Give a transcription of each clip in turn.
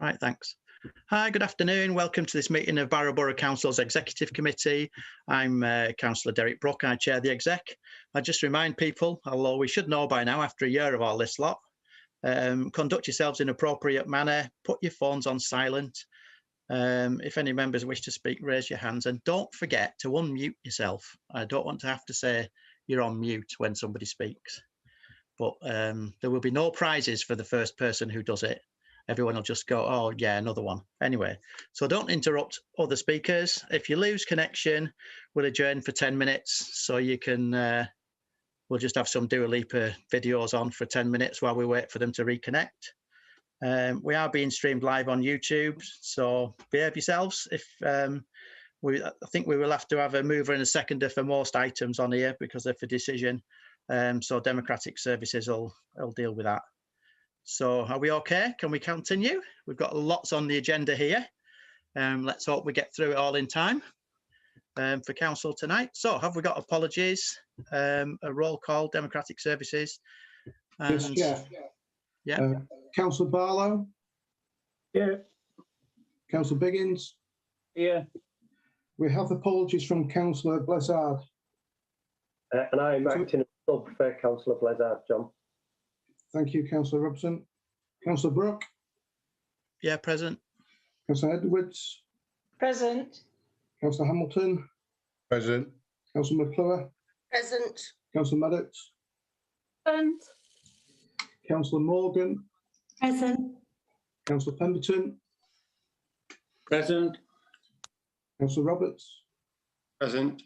Right, thanks. Hi, good afternoon. Welcome to this meeting of Barrow Borough Council's Executive Committee. I'm Councillor Derek Brooke. I chair the exec. I just remind people, although we should know by now after a year of all this lot, conduct yourselves in appropriate manner, put your phones on silent. If any members wish to speak, raise your hands, and don't forget to unmute yourself. I don't want to have to say you're on mute when somebody speaks. But there will be no prizes for the first person who does it. Everyone will just go, oh yeah, another one. Anyway, so don't interrupt other speakers. If you lose connection, we'll adjourn for 10 minutes. So you can, we'll just have some Dua Lipa videos on for 10 minutes while we wait for them to reconnect. We are being streamed live on YouTube, so behave yourselves. I think we will have to have a mover and a seconder for most items on here because of the decision. So Democratic Services will deal with that. So are we okay? Can we continue? We've got lots on the agenda here. Let's hope we get through it all in time for council tonight. So have we got apologies? A roll call, Democratic Services. Yes, Chair. Yeah. Councillor Barlow? Here. Councillor Biggins? Here. We have apologies from Councillor Blizzard. And I'm acting as sub for Councillor Blizzard, John. Thank you, Councillor Robson. Councillor Brooke? Yeah, present. Councillor Edwards? Present. Councillor Hamilton? Present. Councillor McClure? Present. Councillor Maddox? Present. Councillor Morgan? Present. Councillor Pemberton? Present. Councillor Roberts? Present.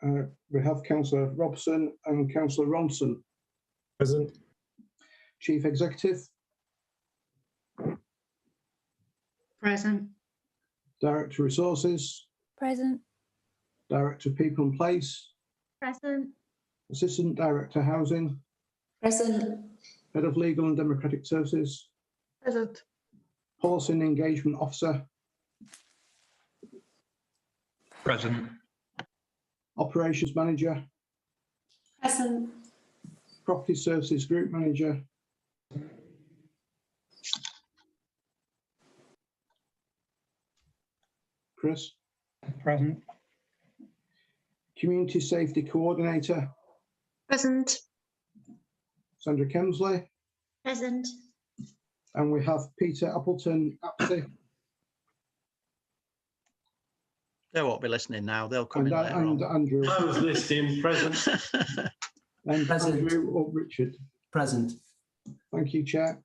We have Councillor Robson and Councillor Ronson. Present. Chief Executive? Present. Director Resources? Present. Director People and Place? Present. Assistant Director Housing? Present. Head of Legal and Democratic Services? Present. Policy and Engagement Officer? Present. Operations Manager? Present. Property Services Group Manager? Chris? Present. Community Safety Coordinator? Present. Sandra Kemsley? Present. And we have Peter Appleton Apsley They won't be listening now. They'll come in later and on. Andrew. I was listening. Present. And Present. Andrew or Richard. Present. Thank you, Chair.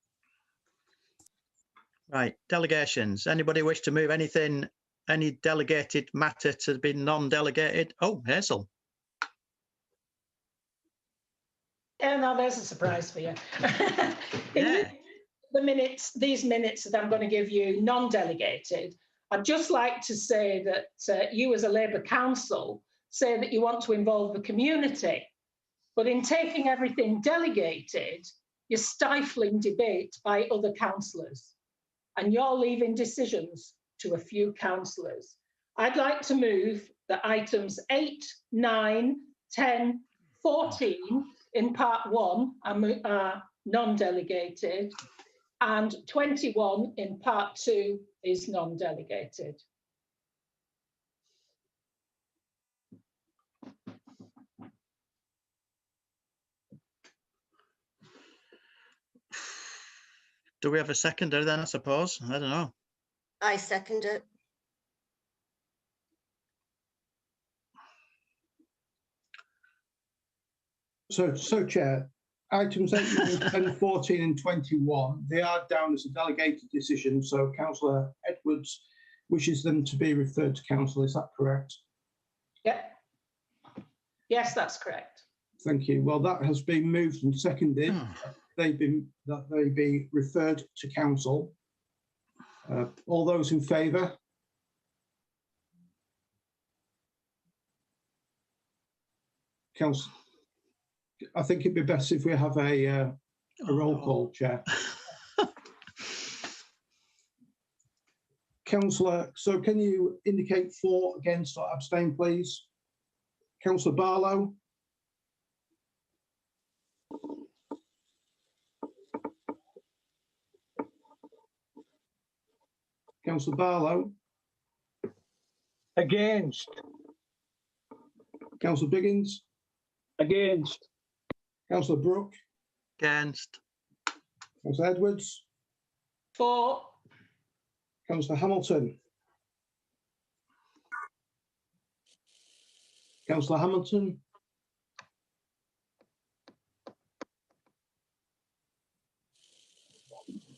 Right, delegations. Anybody wish to move anything, any delegated matter to be non-delegated? Oh, Hazel. Yeah, now there's a surprise for you. Yeah. These minutes that I'm going to give you non-delegated, I'd just like to say that you as a Labour council say that you want to involve the community, but in taking everything delegated, you're stifling debate by other councillors and you're leaving decisions to a few councillors. I'd like to move that items 8, 9, 10, 14 in part 1 are non-delegated and 21 in part 2 is non-delegated. Do we have a seconder then, I suppose? I don't know. I second it. So Chair, items 8, 9, 10, 14 and 21, they are down as a delegated decision. So Councillor Edwards wishes them to be referred to council. Is that correct? Yeah. Yes, that's correct. Thank you. Well, that has been moved and seconded. They be referred to council. All those in favour? Council, I think it'd be best if we have a roll call, Chair. Councillor, so can you indicate for, against or abstain, please? Councillor Barlow? Councillor Barlow, Against. Councillor Biggins, Against. Councillor Brooke, Against. Councillor Edwards, For. Councillor Hamilton, Councillor Hamilton,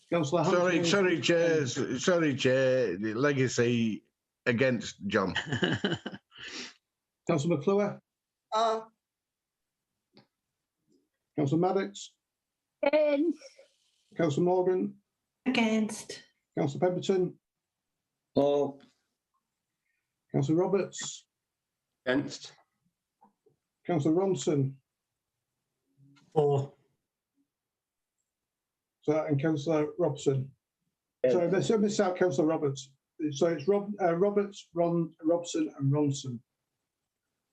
Councillor Hamilton. Sorry, Chair. Sorry, Chair. Legacy against John. Councillor McClure, Councillor Maddox, Against. Councillor Morgan, Against. Councillor Pemberton, For. Councillor Roberts, Against. Councillor Ronson, For. and Councillor Robson. Sorry, I missed out Councillor Roberts. So it's Roberts, Robson and Ronson.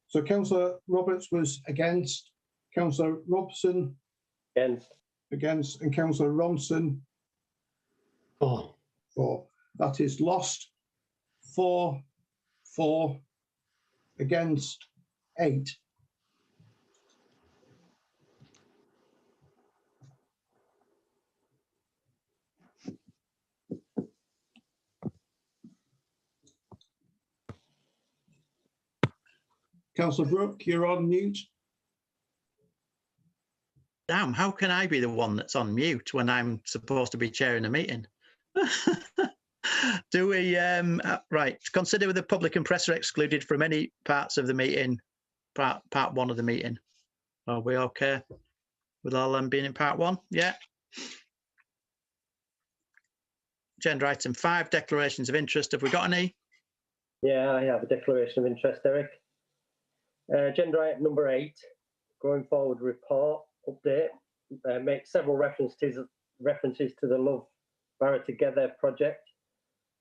So Councillor Roberts was against, Councillor Robson Against. and Councillor Ronson For. for. That is lost. 4, against 8. Councillor Brooke, you're on mute. Damn, how can I be the one that's on mute when I'm supposed to be chairing a meeting? Do we, right, consider the public and press are excluded from any parts of the meeting, part 1 of the meeting. Are we okay with all them being in part 1? Yeah. Agenda item 5, declarations of interest. Have we got any? Yeah, I have a declaration of interest, Eric. Agenda item number 8, going forward report update, makes several references to the Love Borough Together project.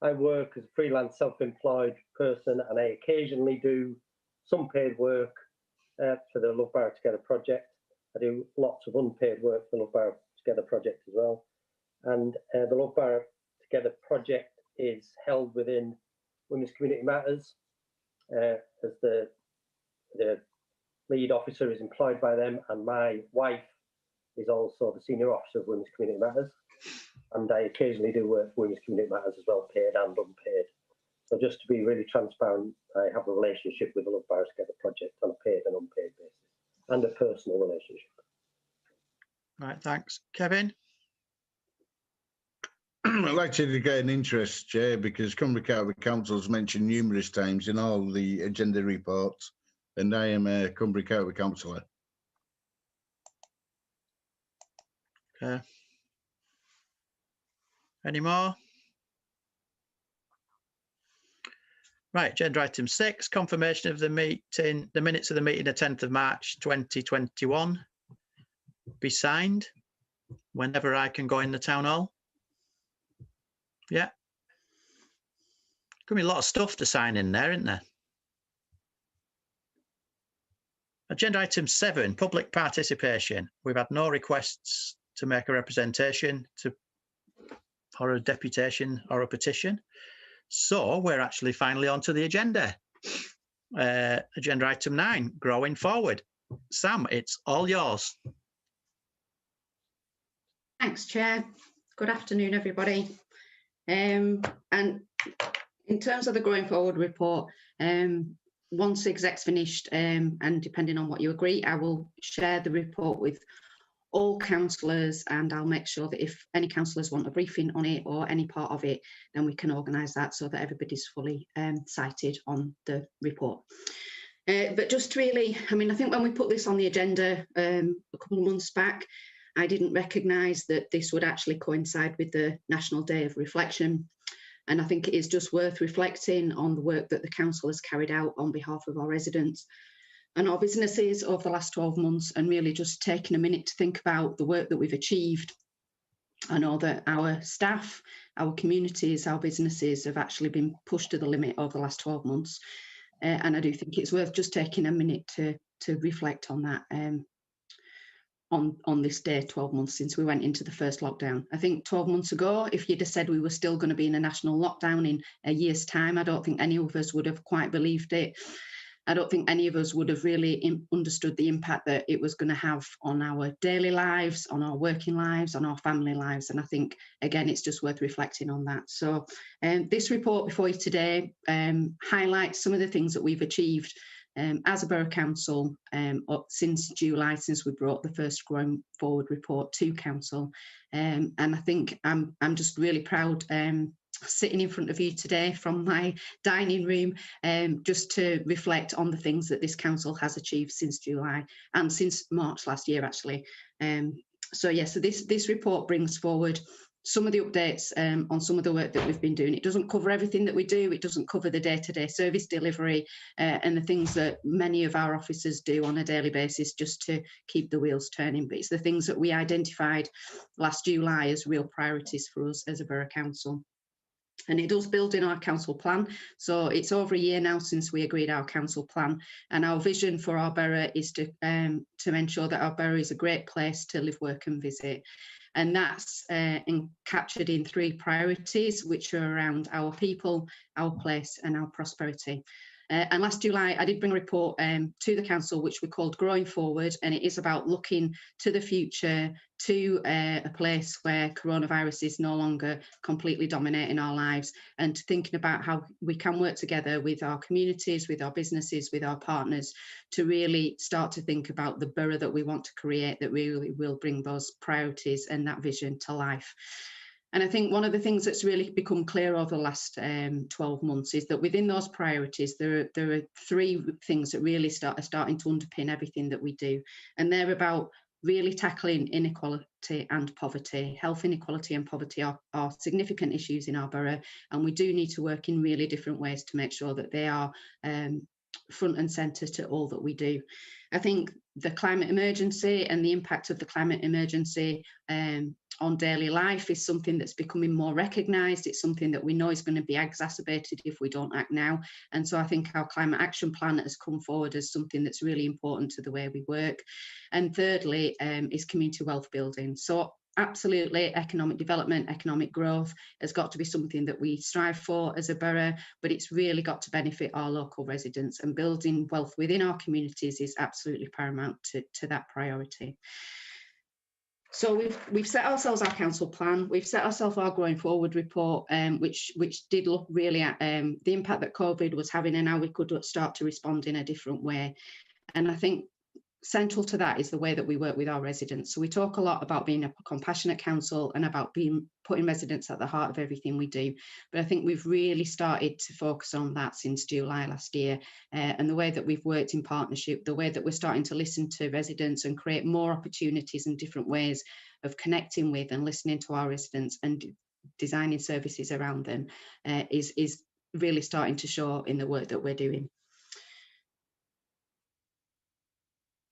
I work as a freelance self-employed person and I occasionally do some paid work for the Love Borough Together project. I do lots of unpaid work for the Love Borough Together project as well. And the Love Borough Together project is held within Women's Community Matters as the lead officer is employed by them, and my wife is also the senior officer of Women's Community Matters. And I occasionally do work for Women's Community Matters as well, paid and unpaid. So just to be really transparent, I have a relationship with the Love Borough Together project on a paid and unpaid basis, and a personal relationship. Right, thanks. Kevin? I'd like to get an interest, Chair, because Cumbria County Council's mentioned numerous times in all the agenda reports, and I am a Cumbria County councillor. Okay. Any more? Right, agenda item 6, confirmation of the meeting, the minutes of the meeting the 10th of March 2021. Be signed whenever I can go in the town hall. Yeah. Could be a lot of stuff to sign in there, isn't there? Agenda item 7, public participation. We've had no requests to make a representation or a deputation or a petition. So we're actually finally onto the agenda. Agenda item 9, growing forward. Sam, it's all yours. Thanks, Chair. Good afternoon, everybody. And in terms of the Growing Forward report, once exec's finished, and depending on what you agree, I will share the report with all councillors, and I'll make sure that if any councillors want a briefing on it or any part of it, then we can organise that so that everybody's fully cited on the report. But just really, I mean, I think when we put this on the agenda a couple of months back, I didn't recognise that this would actually coincide with the National Day of Reflection. And I think it is just worth reflecting on the work that the council has carried out on behalf of our residents and our businesses over the last 12 months, and really just taking a minute to think about the work that we've achieved. I know that our staff, our communities, our businesses have actually been pushed to the limit over the last 12 months. And I do think it's worth just taking a minute to reflect on that. on this day 12 months since we went into the first lockdown. I think 12 months ago, if you'd have said we were still going to be in a national lockdown in a year's time, I don't think any of us would have quite believed it. I don't think any of us would have really understood the impact that it was going to have on our daily lives, on our working lives, on our family lives. And I think, again, it's just worth reflecting on that. So this report before you today highlights some of the things that we've achieved as a Borough Council since July, since we brought the first Growing Forward report to Council. And I think I'm just really proud sitting in front of you today from my dining room, just to reflect on the things that this council has achieved since July and since March last year, actually. So this report brings forward some of the updates on some of the work that we've been doing. It doesn't cover everything that we do. It doesn't cover the day-to-day service delivery and the things that many of our officers do on a daily basis just to keep the wheels turning. But it's the things that we identified last July as real priorities for us as a Borough Council. And it does build in our council plan. So it's over a year now since we agreed our council plan. And our vision for our borough is to ensure that our borough is a great place to live, work and visit. And that's captured in 3 priorities, which are around our people, our place and our prosperity. And last July, I did bring a report to the council, which we called Growing Forward, and it is about looking to the future, to a place where coronavirus is no longer completely dominating our lives, and thinking about how we can work together with our communities, with our businesses, with our partners, to really start to think about the borough that we want to create that really will bring those priorities and that vision to life. And I think one of the things that's really become clear over the last 12 months is that within those priorities, there are 3 things that really are starting to underpin everything that we do. And they're about really tackling inequality and poverty. Health inequality and poverty are significant issues in our borough, and we do need to work in really different ways to make sure that they are front and centre to all that we do. I think the climate emergency and the impact of the climate emergency on daily life is something that's becoming more recognised. It's something that we know is going to be exacerbated if we don't act now. And so I think our climate action plan has come forward as something that's really important to the way we work. And thirdly is community wealth building. So absolutely, economic development, economic growth has got to be something that we strive for as a borough, but it's really got to benefit our local residents, and building wealth within our communities is absolutely paramount to that priority. So we've set ourselves our council plan, we've set ourselves our Growing Forward report, which did look really at the impact that COVID was having and how we could start to respond in a different way. And I think central to that is the way that we work with our residents. So we talk a lot about being a compassionate council and about putting residents at the heart of everything we do. But I think we've really started to focus on that since July last year, and the way that we've worked in partnership, the way that we're starting to listen to residents and create more opportunities and different ways of connecting with and listening to our residents and designing services around them is really starting to show in the work that we're doing.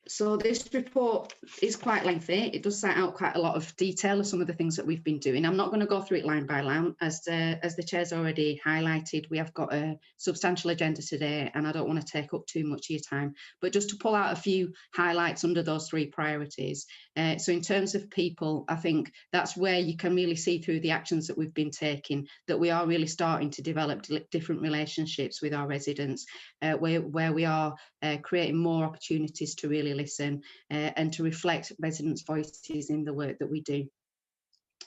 So this report is quite lengthy. It does set out quite a lot of detail of some of the things that we've been doing. I'm not going to go through it line by line. As the chair's already highlighted, we have got a substantial agenda today, and I don't want to take up too much of your time, but just to pull out a few highlights under those 3 priorities. So in terms of people, I think that's where you can really see through the actions that we've been taking that we are really starting to develop different relationships with our residents, where we are creating more opportunities to really listen and to reflect residents' voices in the work that we do.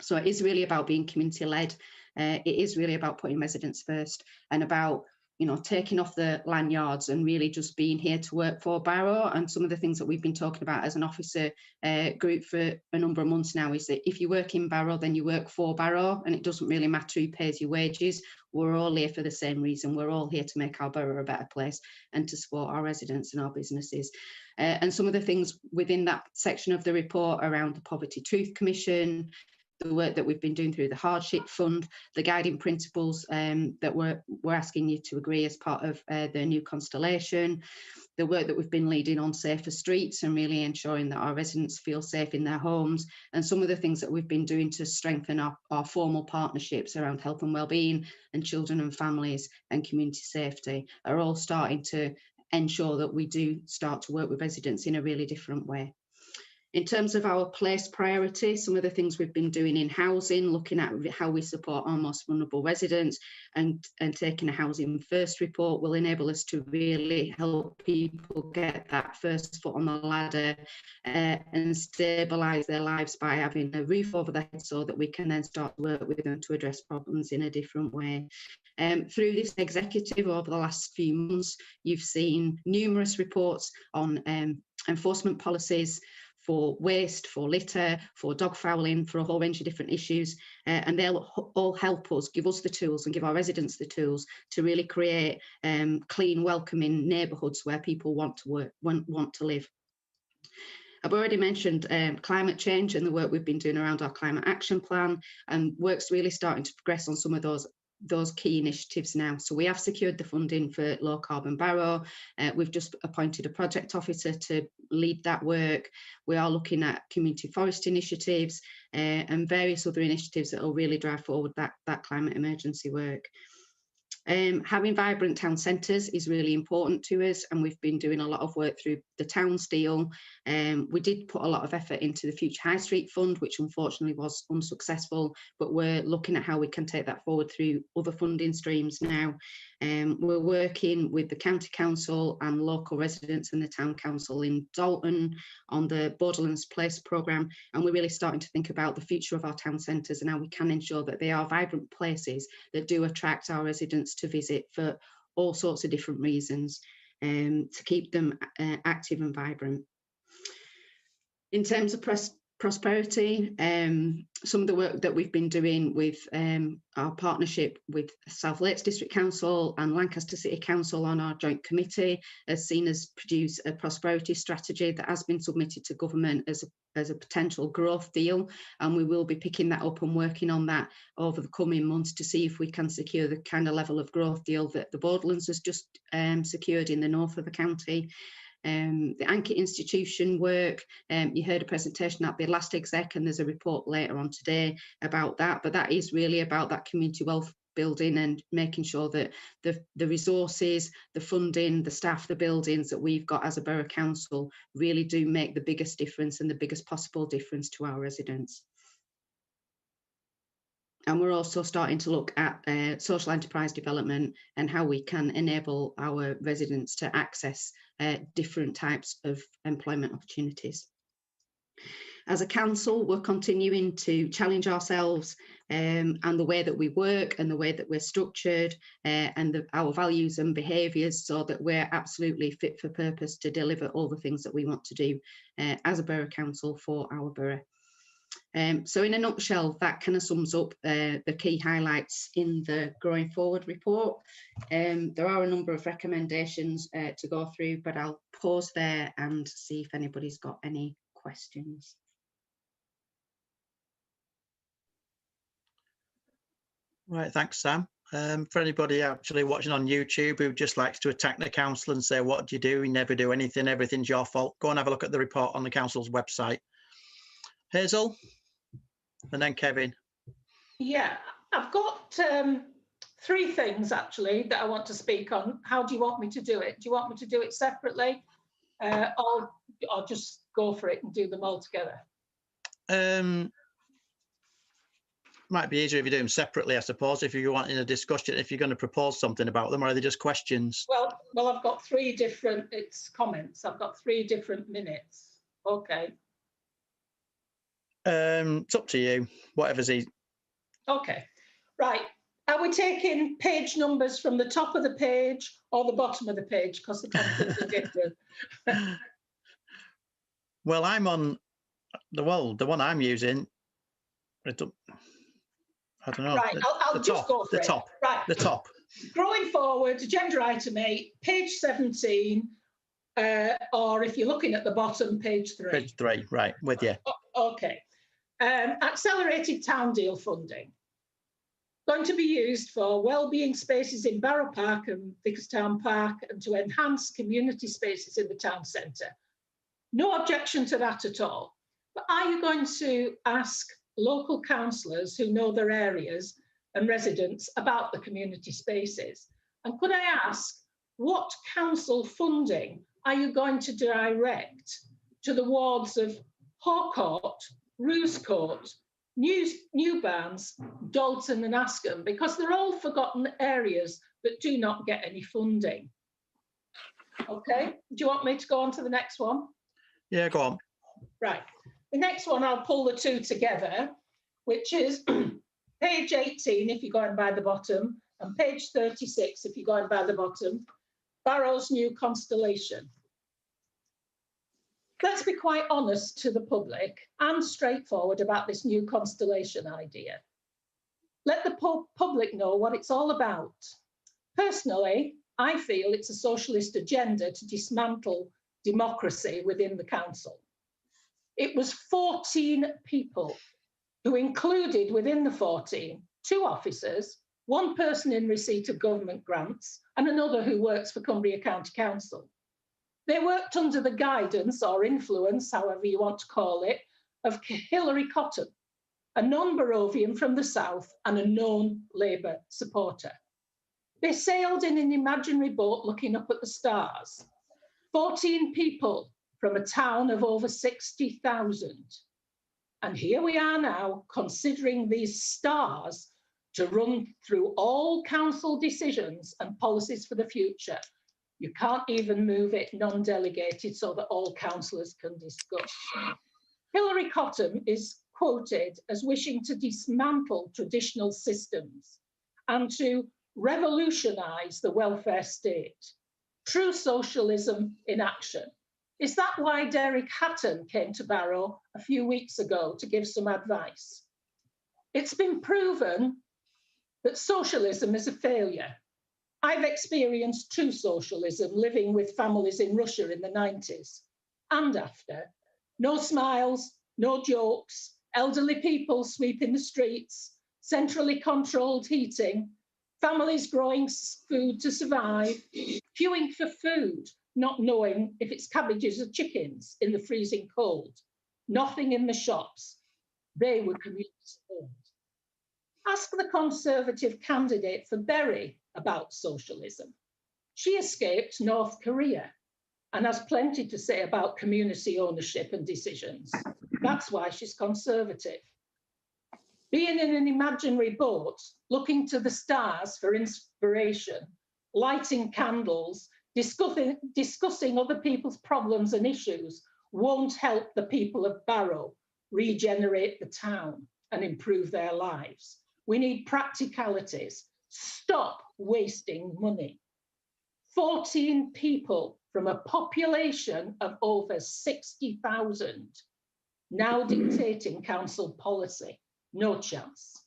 So it is really about being community-led. It is really about putting residents first and about, you know, taking off the lanyards and really just being here to work for Barrow. And some of the things that we've been talking about as an officer group for a number of months now is that if you work in Barrow, then you work for Barrow, and it doesn't really matter who pays your wages. We're all here for the same reason. We're all here to make our borough a better place and to support our residents and our businesses. And some of the things within that section of the report around the Poverty Truth Commission, the work that we've been doing through the Hardship Fund, the guiding principles that we're asking you to agree as part of the new constellation, the work that we've been leading on safer streets and really ensuring that our residents feel safe in their homes, and some of the things that we've been doing to strengthen our formal partnerships around health and wellbeing and children and families and community safety are all starting to ensure that we do start to work with residents in a really different way. In terms of our place priority, some of the things we've been doing in housing, looking at how we support our most vulnerable residents and taking a housing first report will enable us to really help people get that first foot on the ladder and stabilise their lives by having a roof over their head so that we can then start to work with them to address problems in a different way. Through this executive over the last few months, you've seen numerous reports on enforcement policies for waste, for litter, for dog fouling, for a whole range of different issues. And they'll all help us, give us the tools and give our residents the tools to really create clean, welcoming neighbourhoods where people want to work, want to live. I've already mentioned climate change and the work we've been doing around our climate action plan, and work's really starting to progress on some of those key initiatives now. So we have secured the funding for Low Carbon Barrow. We've just appointed a project officer to lead that work. We are looking at community forest initiatives and various other initiatives that will really drive forward that climate emergency work. Having vibrant town centres is really important to us, and we've been doing a lot of work through the Towns deal. We did put a lot of effort into the Future High Street Fund, which unfortunately was unsuccessful, but we're looking at how we can take that forward through other funding streams now. We're working with the County Council and local residents and the Town Council in Dalton on the Borderlands Place programme, and we're really starting to think about the future of our town centres and how we can ensure that they are vibrant places that do attract our residents to visit for all sorts of different reasons, to keep them active and vibrant. In terms of prosperity, some of the work that we've been doing with our partnership with South Lakes District Council and Lancaster City Council on our joint committee has seen us produce a prosperity strategy that has been submitted to government as a potential growth deal, and we will be picking that up and working on that over the coming months to see if we can secure the kind of level of growth deal that the Borderlands has just secured in the north of the county. The Anchor Institution work, you heard a presentation at the last exec, and there's a report later on today about that, but that is really about that community wealth building and making sure that the resources, the funding, the staff, the buildings that we've got as a borough council really do make the biggest difference and the biggest possible difference to our residents. And we're also starting to look at social enterprise development and how we can enable our residents to access different types of employment opportunities. As a council, we're continuing to challenge ourselves and the way that we work and the way that we're structured and our values and behaviours so that we're absolutely fit for purpose to deliver all the things that we want to do as a borough council for our borough. So in a nutshell, that kind of sums up the key highlights in the Growing Forward report. There are a number of recommendations to go through, but I'll pause there and see if anybody's got any questions. Right, thanks, Sam. For anybody actually watching on YouTube who just likes to attack the council and say, what do? You never do anything, everything's your fault. Go and have a look at the report on the council's website. Hazel, and then Kevin. Yeah, I've got three things actually that I want to speak on. How do you want me to do it? Do you want me to do it separately or just go for it and do them all together? Might be easier if you do them separately, I suppose, if you want in a discussion, if you're going to propose something about them, or are they just questions? Well, I've got three different, it's comments. I've got three different minutes. Okay. It's up to you, whatever's easy. Okay, right. Are we taking page numbers from the top of the page or the bottom of the page? Because the contents are different. Well, I'm on the one I'm using. I don't know. Right, I'll just go for it. Right. The top. Growing Forward, agenda item 8, page 17, or if you're looking at the bottom, page 3. Page 3, right, with you. Okay. Accelerated town deal funding. Going to be used for wellbeing spaces in Barrow Park and Vickerstown Park and to enhance community spaces in the town centre. No objection to that at all. But are you going to ask local councillors who know their areas and residents about the community spaces? And could I ask, what council funding are you going to direct to the wards of Harcourt, Roosecourt, New Barnes, Dalton and Askham, because they're all forgotten areas that do not get any funding. Okay, do you want me to go on to the next one? Yeah, go on. Right, the next one, I'll pull the two together, which is page 18 if you're going by the bottom, and page 36 if you're going by the bottom, Barrow's new constellation. Let's be quite honest to the public and straightforward about this new constellation idea. Let the public know what it's all about. Personally, I feel it's a socialist agenda to dismantle democracy within the council. It was 14 people who included within the 14, 2 officers, 1 person in receipt of government grants, and another who works for Cumbria County Council. They worked under the guidance or influence, however you want to call it, of Hilary Cottam, a non-Barrovian from the south and a known Labour supporter. They sailed in an imaginary boat looking up at the stars. 14 people from a town of over 60,000. And here we are now considering these stars to run through all council decisions and policies for the future. You can't even move it non-delegated so that all councillors can discuss. Hilary Cottam is quoted as wishing to dismantle traditional systems and to revolutionise the welfare state. True socialism in action. Is that why Derek Hatton came to Barrow a few weeks ago to give some advice? It's been proven that socialism is a failure. I've experienced true socialism living with families in Russia in the 90s and after. No smiles, no jokes, elderly people sweeping the streets, centrally controlled heating, families growing food to survive, queuing for food, not knowing if it's cabbages or chickens in the freezing cold, nothing in the shops. They were community-owned. Ask the Conservative candidate for Bury about socialism. She escaped North Korea and has plenty to say about community ownership and decisions. That's why she's Conservative. Being in an imaginary boat, looking to the stars for inspiration, lighting candles, discussing other people's problems and issues won't help the people of Barrow regenerate the town and improve their lives. We need practicalities. Stop wasting money. 14 people from a population of over 60,000 now dictating council policy. No chance.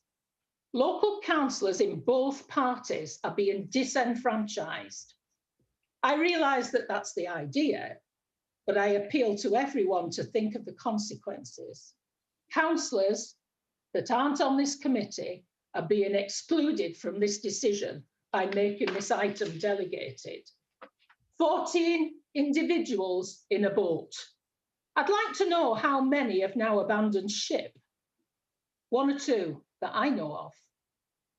Local councillors in both parties are being disenfranchised. I realise that that's the idea, but I appeal to everyone to think of the consequences. Councillors that aren't on this committee are being excluded from this decision by making this item delegated. 14 individuals in a boat. I'd like to know how many have now abandoned ship. 1 or 2 that I know of.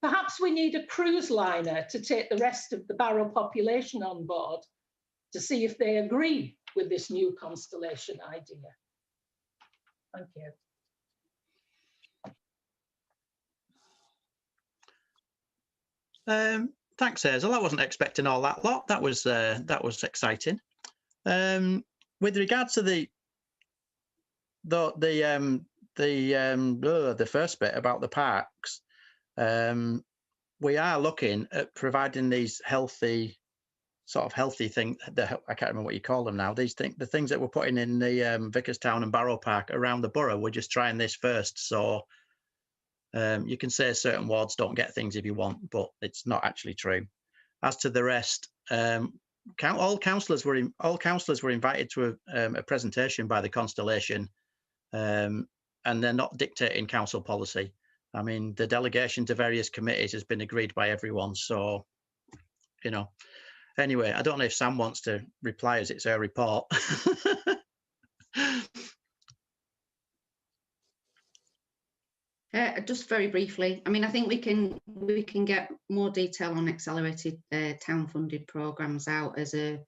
Perhaps we need a cruise liner to take the rest of the Barrow population on board to see if they agree with this new constellation idea. Thank you. Thanks, Hazel. I wasn't expecting all that lot. That was exciting. With regards to the first bit about the parks, we are looking at providing these healthy things. I can't remember what you call them now. These things, the things that we're putting in the Vickerstown and Barrow Park around the borough. We're just trying this first, so you can say certain wards don't get things if you want, but it's not actually true. As to the rest, all councillors were invited to a presentation by the Constellation, and they're not dictating council policy. I mean, the delegation to various committees has been agreed by everyone. So, you know, anyway, I don't know if Sam wants to reply as it's her report. Just very briefly, I mean, I think we can get more detail on accelerated town funded programmes out as a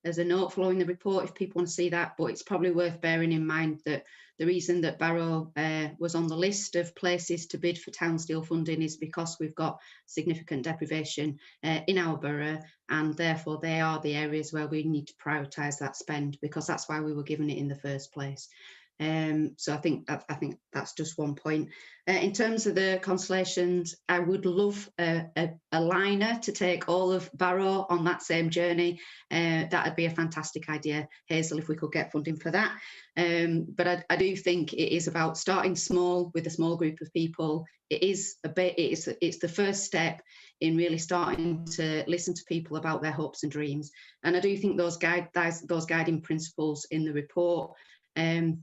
as a note following the report if people want to see that, but it's probably worth bearing in mind that the reason that Barrow was on the list of places to bid for Townsdale funding is because we've got significant deprivation in our borough, and therefore they are the areas where we need to prioritise that spend, because that's why we were given it in the first place. So I think that's just one point. In terms of the constellations, I would love a liner to take all of Barrow on that same journey. That would be a fantastic idea, Hazel, if we could get funding for that. But I do think it is about starting small with a small group of people. It's the first step in really starting to listen to people about their hopes and dreams. And I do think those guiding principles in the report I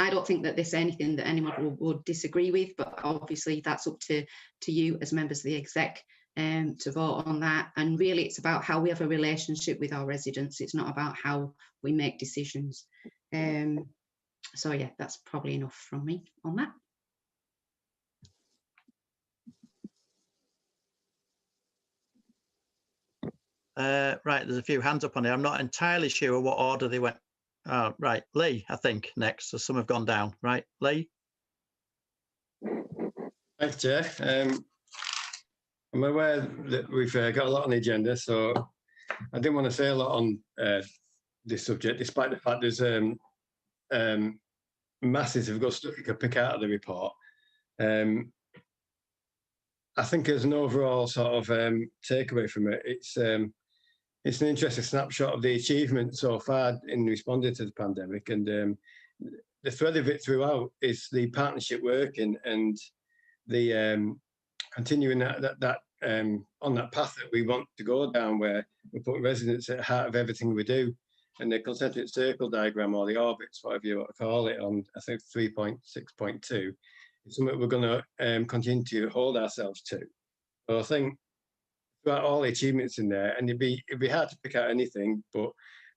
don't think that there's anything that anyone would disagree with, but obviously that's up to you as members of the exec to vote on that. And really it's about how we have a relationship with our residents. It's not about how we make decisions. So yeah, that's probably enough from me on that. Right, there's a few hands up on here. I'm not entirely sure what order they went. Oh, right, Lee, I think next. So some have gone down. Right, Lee. Thanks, Chair. I'm aware that we've got a lot on the agenda, so I didn't want to say a lot on this subject, despite the fact there's masses of good stuff you could pick out of the report. I think as an overall sort of takeaway from it, it's an interesting snapshot of the achievement so far in responding to the pandemic, and the thread of it throughout is the partnership working and the continuing that on that path that we want to go down, where we put residents at the heart of everything we do. And the concentric circle diagram, or the orbits, whatever you want to call it, on I think 3.6.2, is something we're going to continue to hold ourselves to. So I think throughout all the achievements in there, and it'd be hard to pick out anything, but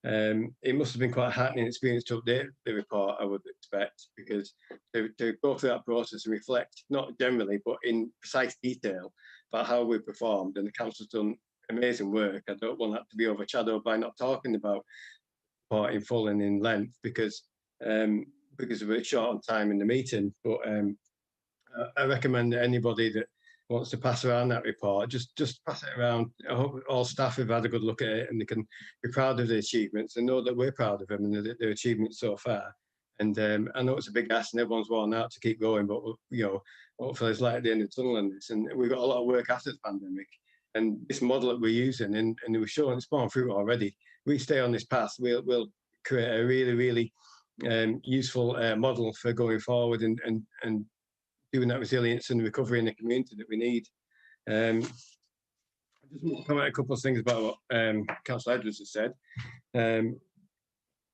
it must have been quite a heartening experience to update the report, I would expect, because to go through that process and reflect, not generally, but in precise detail, about how we performed. And the council's done amazing work. I don't want that to be overshadowed by not talking about the report in full and in length, because we're short on time in the meeting. But I recommend that anybody that wants to pass around that report, just pass it around. I hope all staff have had a good look at it and they can be proud of the achievements and know that we're proud of them and their achievements so far. And I know it's a big ask and everyone's worn out to keep going, but hopefully there's light at the end of the tunnel on this. And we've got a lot of work after the pandemic. And this model that we're using, and we're showing it's borne fruit already. We stay on this path, we'll create a really, really useful model for going forward and doing that resilience and recovery in the community that we need. I just want to comment a couple of things about what Councillor Edwards has said.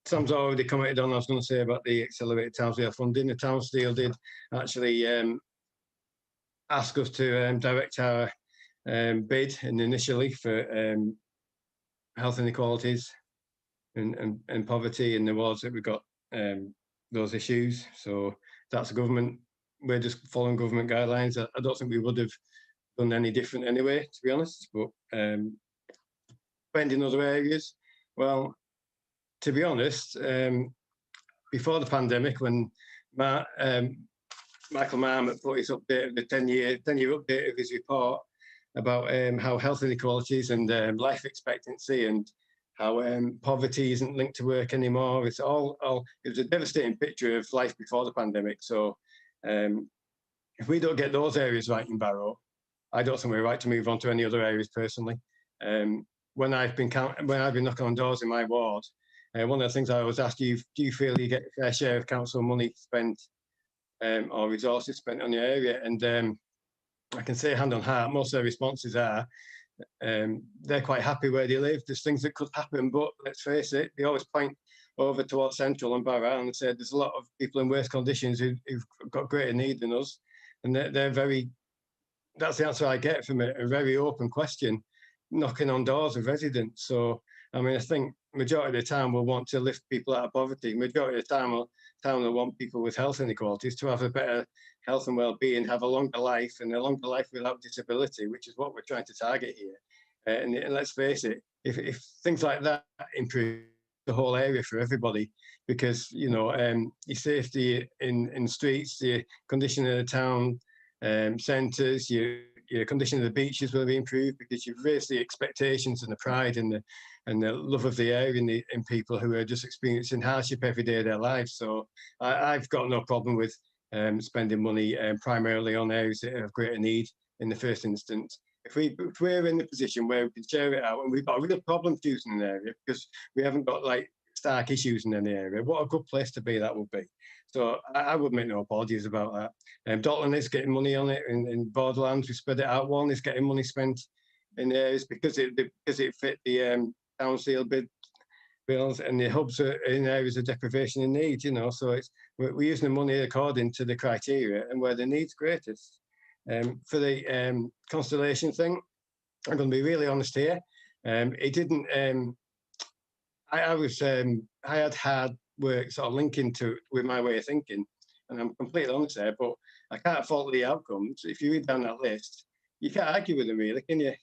Sam's already commented on, I was going to say about the accelerated Townsdale funding. The Townsdale did actually ask us to direct our bid initially for health inequalities and poverty in the wards that we've got those issues. So that's a government. We're just following government guidelines. I don't think we would have done any different anyway, to be honest. But spending other areas, well, to be honest, before the pandemic, when Michael Marmot put his update, the 10-year update of his report about how health inequalities and life expectancy and how poverty isn't linked to work anymore. It's all it was a devastating picture of life before the pandemic. So if we don't get those areas right in Barrow, I don't think we're right to move on to any other areas personally. When I've been knocking on doors in my ward, one of the things I always ask you, do you feel you get a fair share of council money spent or resources spent on your area? And I can say hand on heart, most of their responses are they're quite happy where they live. There's things that could happen, but let's face it, they always point over towards Central and Barrow and said there's a lot of people in worse conditions who've got greater need than us. And they're very, that's the answer I get from it, a very open question, knocking on doors of residents. So, I mean, I think majority of the time we'll want to lift people out of poverty. Majority of the time we'll want people with health inequalities to have a better health and well-being, have a longer life, and a longer life without disability, which is what we're trying to target here. And let's face it, if things like that improve the whole area for everybody, because your safety in streets, the condition of the town centres, your condition of the beaches will be improved, because you've raised the expectations and the pride and the love of the area in people who are just experiencing hardship every day of their lives. So I've got no problem with spending money primarily on areas that have greater need in the first instance. If we're in the position where we can share it out and we've got a real problem choosing an area because we haven't got like stark issues in any area, what a good place to be that would be. So I would make no apologies about that. Dalton is getting money on it in Borderlands. We spread it out. One is getting money spent in areas because it fit the town seal bills, and the hubs are in areas of deprivation and need. So we're using the money according to the criteria and where the need's greatest. For the Constellation thing, I'm going to be really honest here. It didn't. I had hard work sort of linking to with my way of thinking, and I'm completely honest there. But I can't fault the outcomes. If you read down that list, you can't argue with them, really, can you?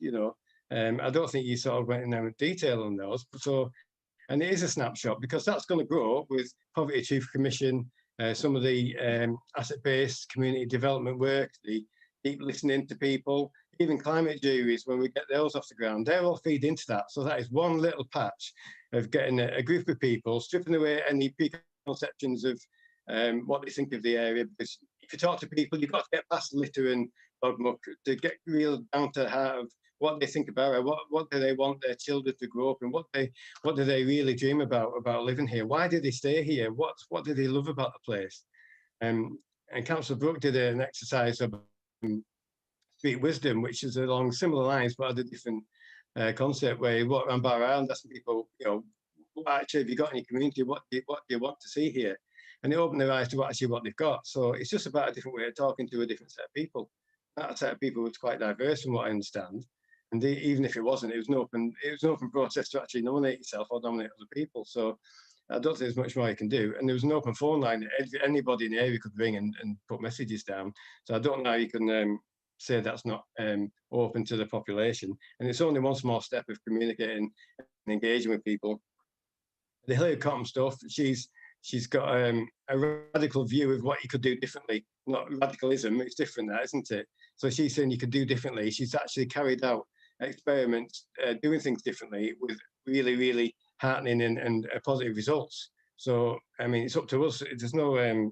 I don't think you sort of went in there with detail on those. So, and it is a snapshot because that's going to grow with Poverty Achievement Commission, some of the asset-based community development work, the deep listening to people, even climate juries, when we get those off the ground, they all feed into that. So that is one little patch of getting a group of people, stripping away any preconceptions of what they think of the area. Because if you talk to people, you've got to get past litter and dog muck to get real down to the heart of what they think about it, what do they want their children to grow up in, what do they really dream about living here, why do they stay here, what do they love about the place. And Councillor Brooke did an exercise of Street Wisdom, which is along similar lines but had a different concept, where you walk around Bar Island asking people, what actually have you got in your community, what do you want to see here, and they open their eyes to what they've got. So it's just about a different way of talking to a different set of people. That set of people was quite diverse from what I understand, and even if it wasn't, it was an open process to actually nominate yourself or nominate other people. So I don't think there's much more you can do. And there was an open phone line that anybody in the area could ring and put messages down. So I don't know how you can say that's not open to the population. And it's only one small step of communicating and engaging with people. The Hilary Cotton stuff, she's got a radical view of what you could do differently. Not radicalism, it's different, that, isn't it? So she's saying you could do differently. She's actually carried out experiments doing things differently with really, really heartening and positive results. So, I mean, it's up to us. There's no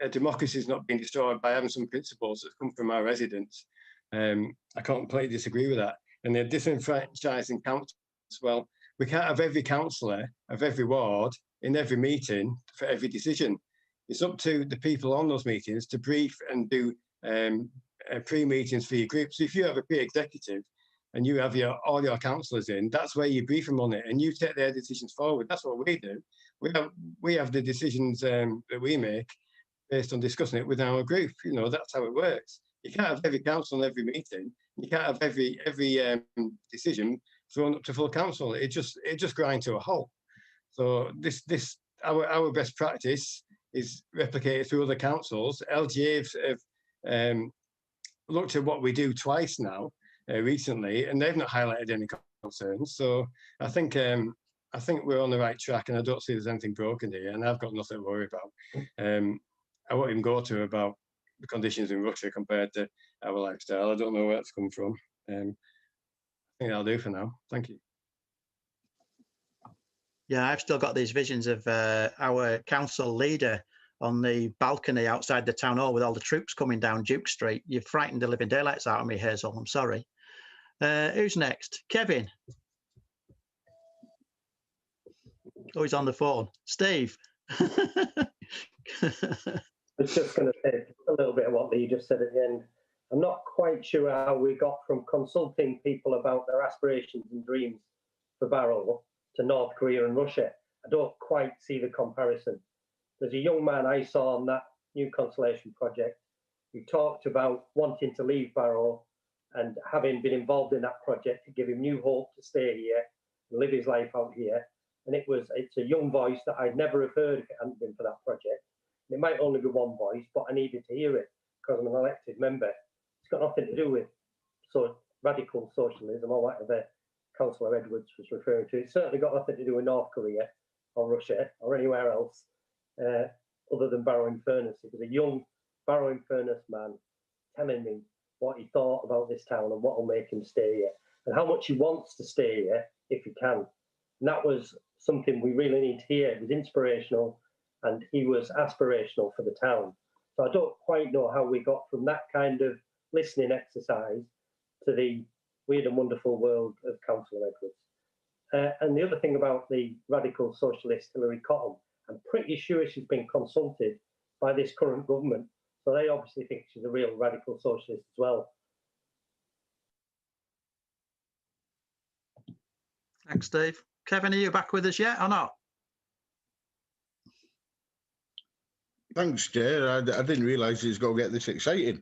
democracy is not being destroyed by having some principles that come from our residents. I completely disagree with that. And they're disenfranchising councils. Well, we can't have every councillor of every ward in every meeting for every decision. It's up to the people on those meetings to brief and do pre-meetings for your group. So if you have a pre-executive and you have all your councillors in, that's where you brief them on it and you take their decisions forward. That's what we do. We have the decisions that we make based on discussing it with our group. That's how it works. You can't have every council in every meeting. You can't have every decision thrown up to full council. It just grinds to a halt. So our best practice is replicated through other councils. LGA have looked at what we do twice now recently, and they've not highlighted any concerns. So I think we're on the right track, and I don't see there's anything broken here, and I've got nothing to worry about. I won't even go to about the conditions in Russia compared to our lifestyle. I don't know where it's come from. I think that'll do for now. Thank you. Yeah, I've still got these visions of our council leader on the balcony outside the town hall with all the troops coming down Duke Street. You've frightened the living daylights out of me, Hazel. I'm sorry. Who's next? Kevin. Oh, he's on the phone. Steve. I was just going to say a little bit of what Lee just said at the end. I'm not quite sure how we got from consulting people about their aspirations and dreams for Barrow to North Korea and Russia. I don't quite see the comparison. There's a young man I saw on that new Constellation project who talked about wanting to leave Barrow and having been involved in that project to give him new hope to stay here and live his life out here. And it's a young voice that I'd never have heard if it hadn't been for that project. It might only be one voice, but I needed to hear it because I'm an elected member. It's got nothing to do with radical socialism or whatever Councillor Edwards was referring to. It's certainly got nothing to do with North Korea or Russia or anywhere else other than Barrow in Furness. It was a young Barrow in Furness man telling me what he thought about this town and what will make him stay here and how much he wants to stay here if he can. And that was something we really need to hear. It was inspirational and he was aspirational for the town. So I don't quite know how we got from that kind of listening exercise to the weird and wonderful world of Councillor Edwards. And the other thing about the radical socialist Hilary Cottam, I'm pretty sure she's been consulted by this current government. So they obviously think she's a real radical socialist as well. Thanks, Steve. Kevin, are you back with us yet or not? Thanks, Chair. I didn't realise it's going to get this exciting.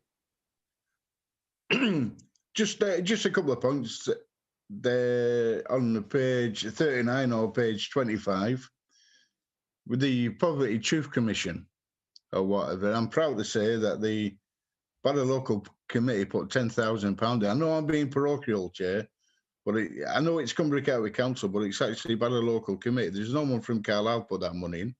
Just a couple of points there on the page 39 or page 25 with the Poverty Truth Commission or whatever. I'm proud to say that the Barrow Local Committee put £10,000. I know I'm being parochial, Chair, but I know it's Cumbria County Council, but it's actually Barrow Local Committee. There's no one from Carlisle put that money in.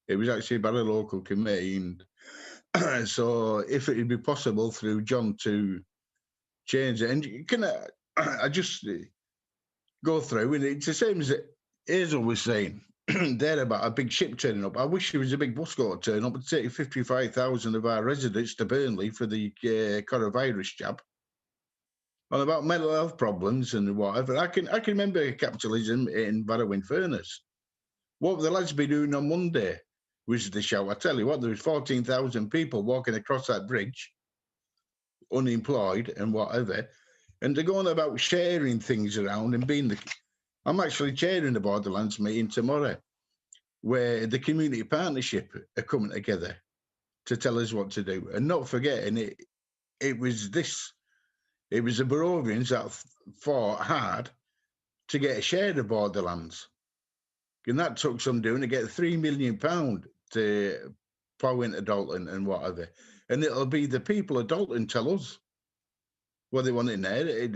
It was actually Barrow Local Committee, and so if it would be possible through John to change it, and can I just go through, and it's the same as Hazel was saying there about a big ship turning up. I wish there was a big bus going to turn up and take 55,000 of our residents to Burnley for the coronavirus jab. And about mental health problems and whatever. I can remember capitalism in Barrow in Furness. What the lads be doing on Monday was the show. I tell you what, there was 14,000 people walking across that bridge, unemployed and whatever. And they're going about sharing things around and being the... I'm actually chairing the Borderlands meeting tomorrow, where the community partnership are coming together to tell us what to do. And not forgetting, it was the Barrovians that fought hard to get a share of Borderlands. And that took some doing to get £3 million to plough into Dalton and whatever. And it'll be the people of Dalton tell us what they want in there.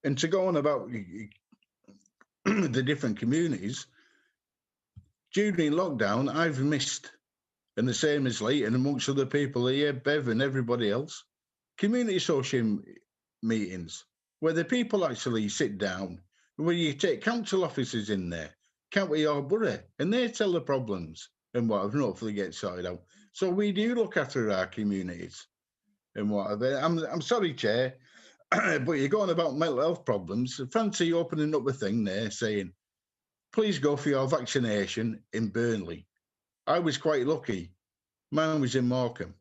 And to go on about the different communities, during lockdown, I've missed, and the same as Lee, and amongst other people here, Bev and everybody else, community social meetings, where the people actually sit down, where you take council officers in there, county or borough, and they tell the problems and whatever, and hopefully get sorted out. So we do look after our communities and whatever. I'm sorry, Chair, but you're going about mental health problems. Fancy opening up a thing there saying, please go for your vaccination in Burnley. I was quite lucky. Mine was in Morecambe.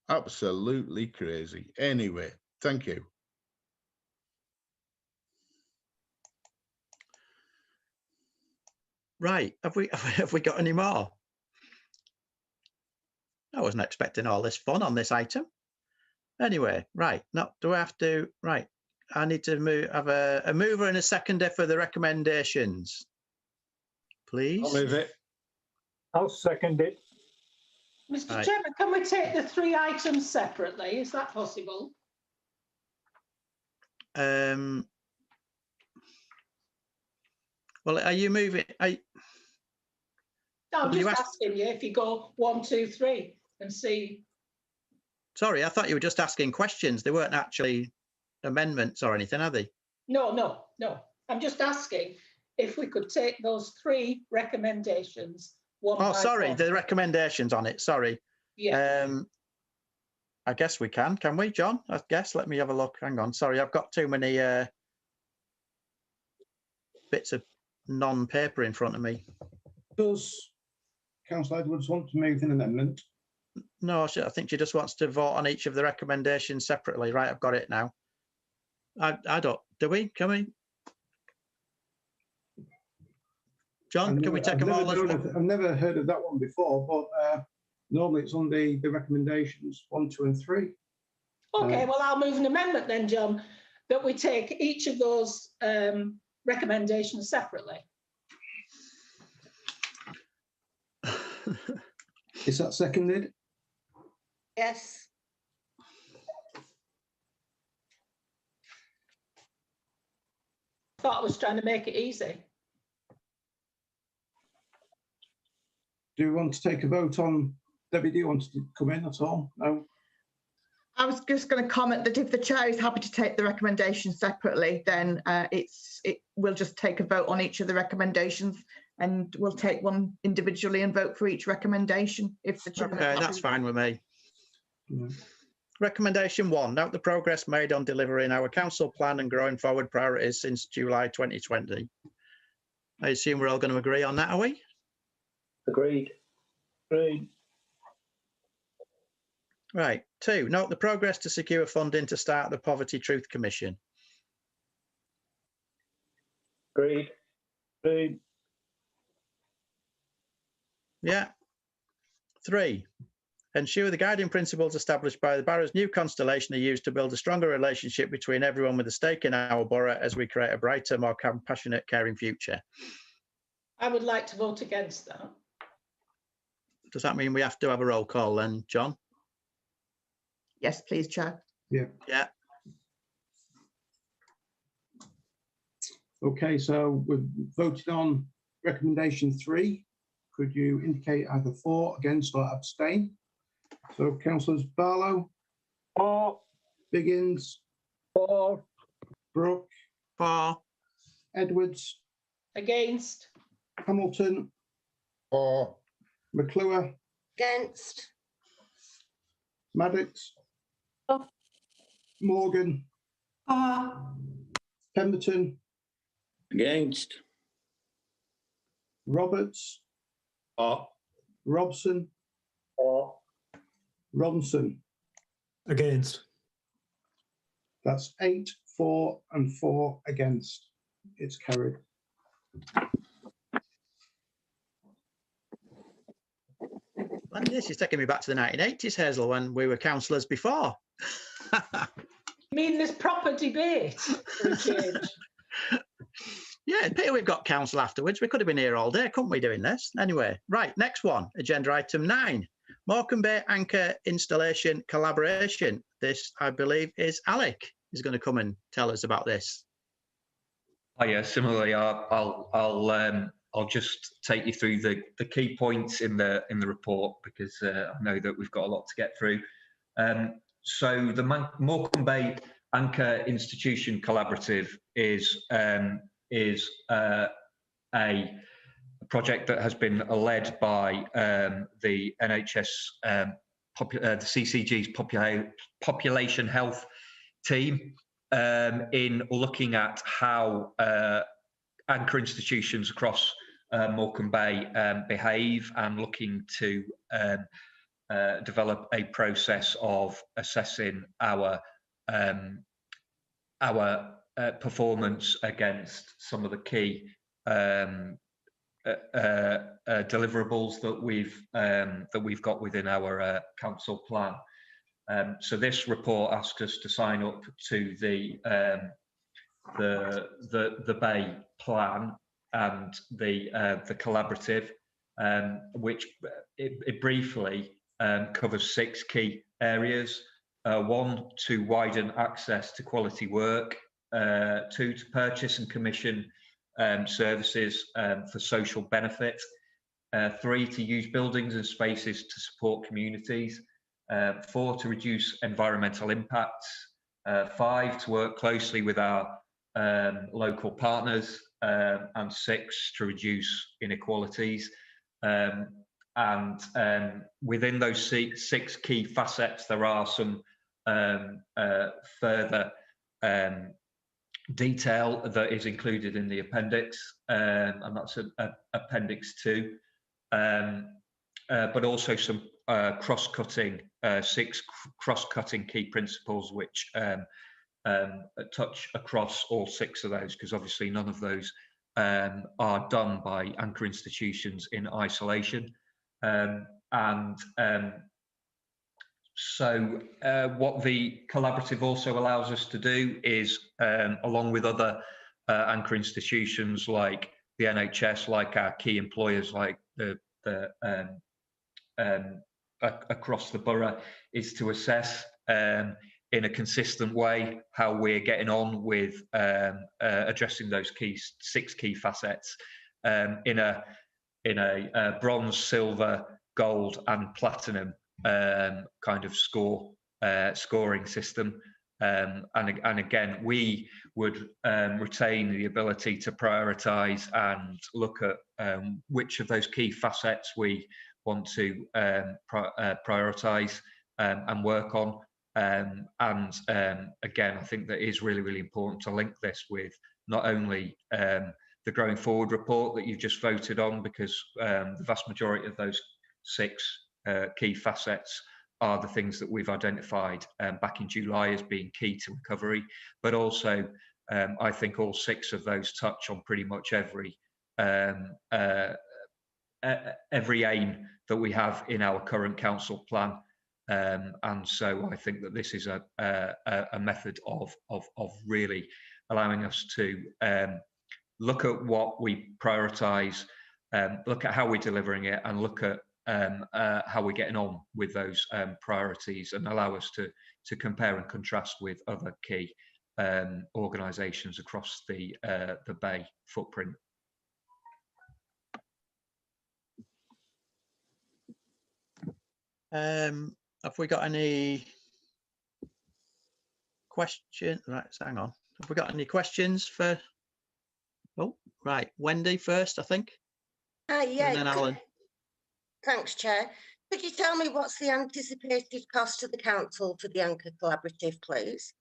Absolutely crazy. Anyway, thank you. Right, have we got any more? I wasn't expecting all this fun on this item. Anyway, right, now do I have to, right, I need to have a mover and a seconder for the recommendations, please. I'll move it. I'll second it. Mr. Right. Chairman, can we take the 3 items separately? Is that possible? Well, are you moving? No, I'm Well, you just asked- asking you if you go 1, 2, 3 and see. Sorry, I thought you were just asking questions. They weren't actually amendments or anything, are they? No. I'm just asking if we could take those 3 recommendations. One Oh, by sorry, one. the recommendations on it. Sorry. Yeah. I guess we can we, John? I guess. Let me have a look. Hang on. Sorry, I've got too many bits of non-paper in front of me. Does Councillor Edwards want to move an amendment? No, I think she just wants to vote on each of the recommendations separately. Right, I've got it now. I don't. Do we? Can we? John, can we take them all as one? I've never heard of that one before, but normally it's on the recommendations 1, 2 and 3. Okay, well, I'll move an amendment then, John, that we take each of those recommendations separately. Is that seconded? Yes. thought I was trying to make it easy. Do we want to take a vote on, Debbie, do you want to come in at all? No? I was just going to comment that if the chair is happy to take the recommendation separately, then we'll just take a vote on each of the recommendations, and we'll take one individually and vote for each recommendation. If the chair is Okay, happy. that's fine with me. Yeah. Recommendation 1, note the progress made on delivering our council plan and growing forward priorities since July 2020. I assume we're all going to agree on that, are we? Agreed. Agreed. Right. 2, note the progress to secure funding to start the Poverty Truth Commission. Agreed. Agreed. Yeah. 3, ensure the guiding principles established by the borough's new constellation are used to build a stronger relationship between everyone with a stake in our borough as we create a brighter, more compassionate, caring future. I would like to vote against that. Does that mean we have to have a roll call then, John? Yes, please, Chair. Yeah. Yeah. Okay, so we're voting on recommendation 3. Could you indicate either for, against, or abstain? So councillors Barlow, For. Biggins, For. Brooke, 4, Edwards, Against? Hamilton, For. McClure, Against. Maddox, For. Morgan, Pemberton, Against. Roberts, For. Robson, For. Ronson. Against. That's 8 for and 4 against. It's carried. And this is taking me back to the 1980s, Hazel, when we were councillors before. I mean, there's proper debate for a change. Yeah, Peter, we've got council afterwards. We could have been here all day, couldn't we, doing this? Anyway, right, next one, agenda item 9. Morecambe Bay Anchor Installation Collaboration. This, I believe, is Alec is going to come and tell us about this. Oh, yeah, similarly, I'll just take you through the key points in the report, because I know that we've got a lot to get through. So the Morecambe Bay Anchor Institution Collaborative is a project that has been led by the NHS, the CCG's population health team, in looking at how anchor institutions across Morecambe Bay behave, and looking to develop a process of assessing our performance against some of the key deliverables that we've got within our council plan. So this report asks us to sign up to the Bay plan and the collaborative, which it briefly covers 6 key areas. 1, to widen access to quality work. 2, to purchase and commission services for social benefit. 3, to use buildings and spaces to support communities. 4, to reduce environmental impacts. 5, to work closely with our local partners. And 6, to reduce inequalities. And within those 6 key facets, there are some further detail that is included in the appendix, and that's appendix 2, but also some cross-cutting, 6 cross-cutting key principles which touch across all 6 of those, because obviously none of those are done by anchor institutions in isolation. So what the collaborative also allows us to do is, along with other anchor institutions like the NHS, like our key employers, like across the borough, is to assess in a consistent way how we're getting on with addressing those six key facets in a bronze, silver, gold, and platinum kind of scoring system. And again, we would retain the ability to prioritise and look at which of those key facets we want to prioritise and work on. And again, I think that is really, really important to link this with not only the Growing Forward report that you've just voted on, because the vast majority of those six key facets are the things that we've identified back in July as being key to recovery, but also I think all six of those touch on pretty much every aim that we have in our current council plan. And so I think that this is a method of really allowing us to look at what we prioritise, look at how we're delivering it, and look at how we're getting on with those priorities, and allow us to compare and contrast with other key organisations across the Bay footprint. Have we got any questions? Right, hang on. Have we got any questions for? Oh, right. Wendy first, I think. Yeah. And then Alan. Thanks, Chair. Could you tell me what's the anticipated cost to the council for the Anchor Collaborative, please?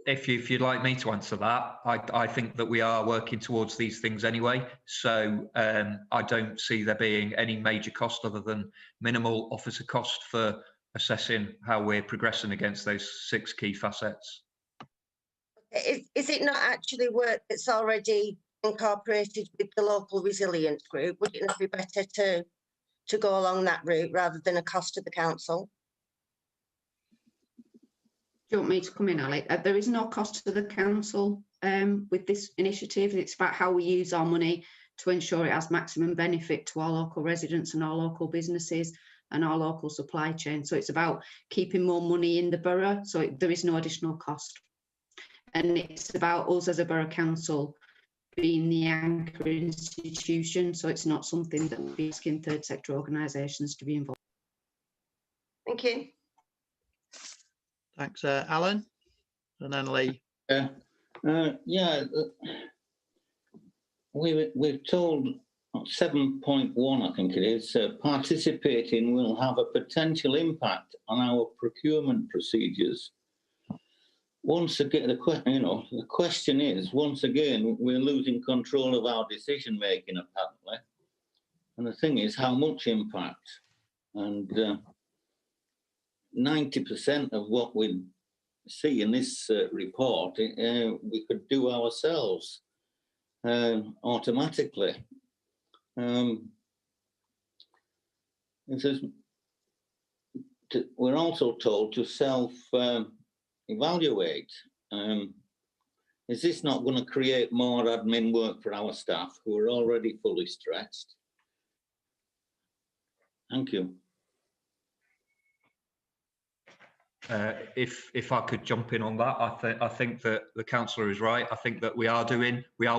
If you'd like me to answer that, I think that we are working towards these things anyway. So I don't see there being any major cost other than minimal officer cost for assessing how we're progressing against those six key facets. Is it not actually work that's already incorporated with the local resilience group? Would it not be better to go along that route rather than a cost to the council? Do you want me to come in, Ali? There is no cost to the council with this initiative. It's about how we use our money to ensure it has maximum benefit to our local residents and our local businesses and our local supply chain. So it's about keeping more money in the borough, so there is no additional cost. And it's about us as a borough council being the anchor institution, so it's not something that we'll be asking third sector organisations to be involved. Thank you. Thanks, Alan. And then Lee. Yeah, we've told 7.1, I think it is, participating will have a potential impact on our procurement procedures. Once again, the question is, once again, we're losing control of our decision making, apparently. And the thing is, how much impact? And 90% of what we see in this report, we could do ourselves automatically. It says we're also told to self-evaluate. Is this not going to create more admin work for our staff who are already fully stretched? Thank you. If I could jump in on that, I think that the councillor is right. I think that we are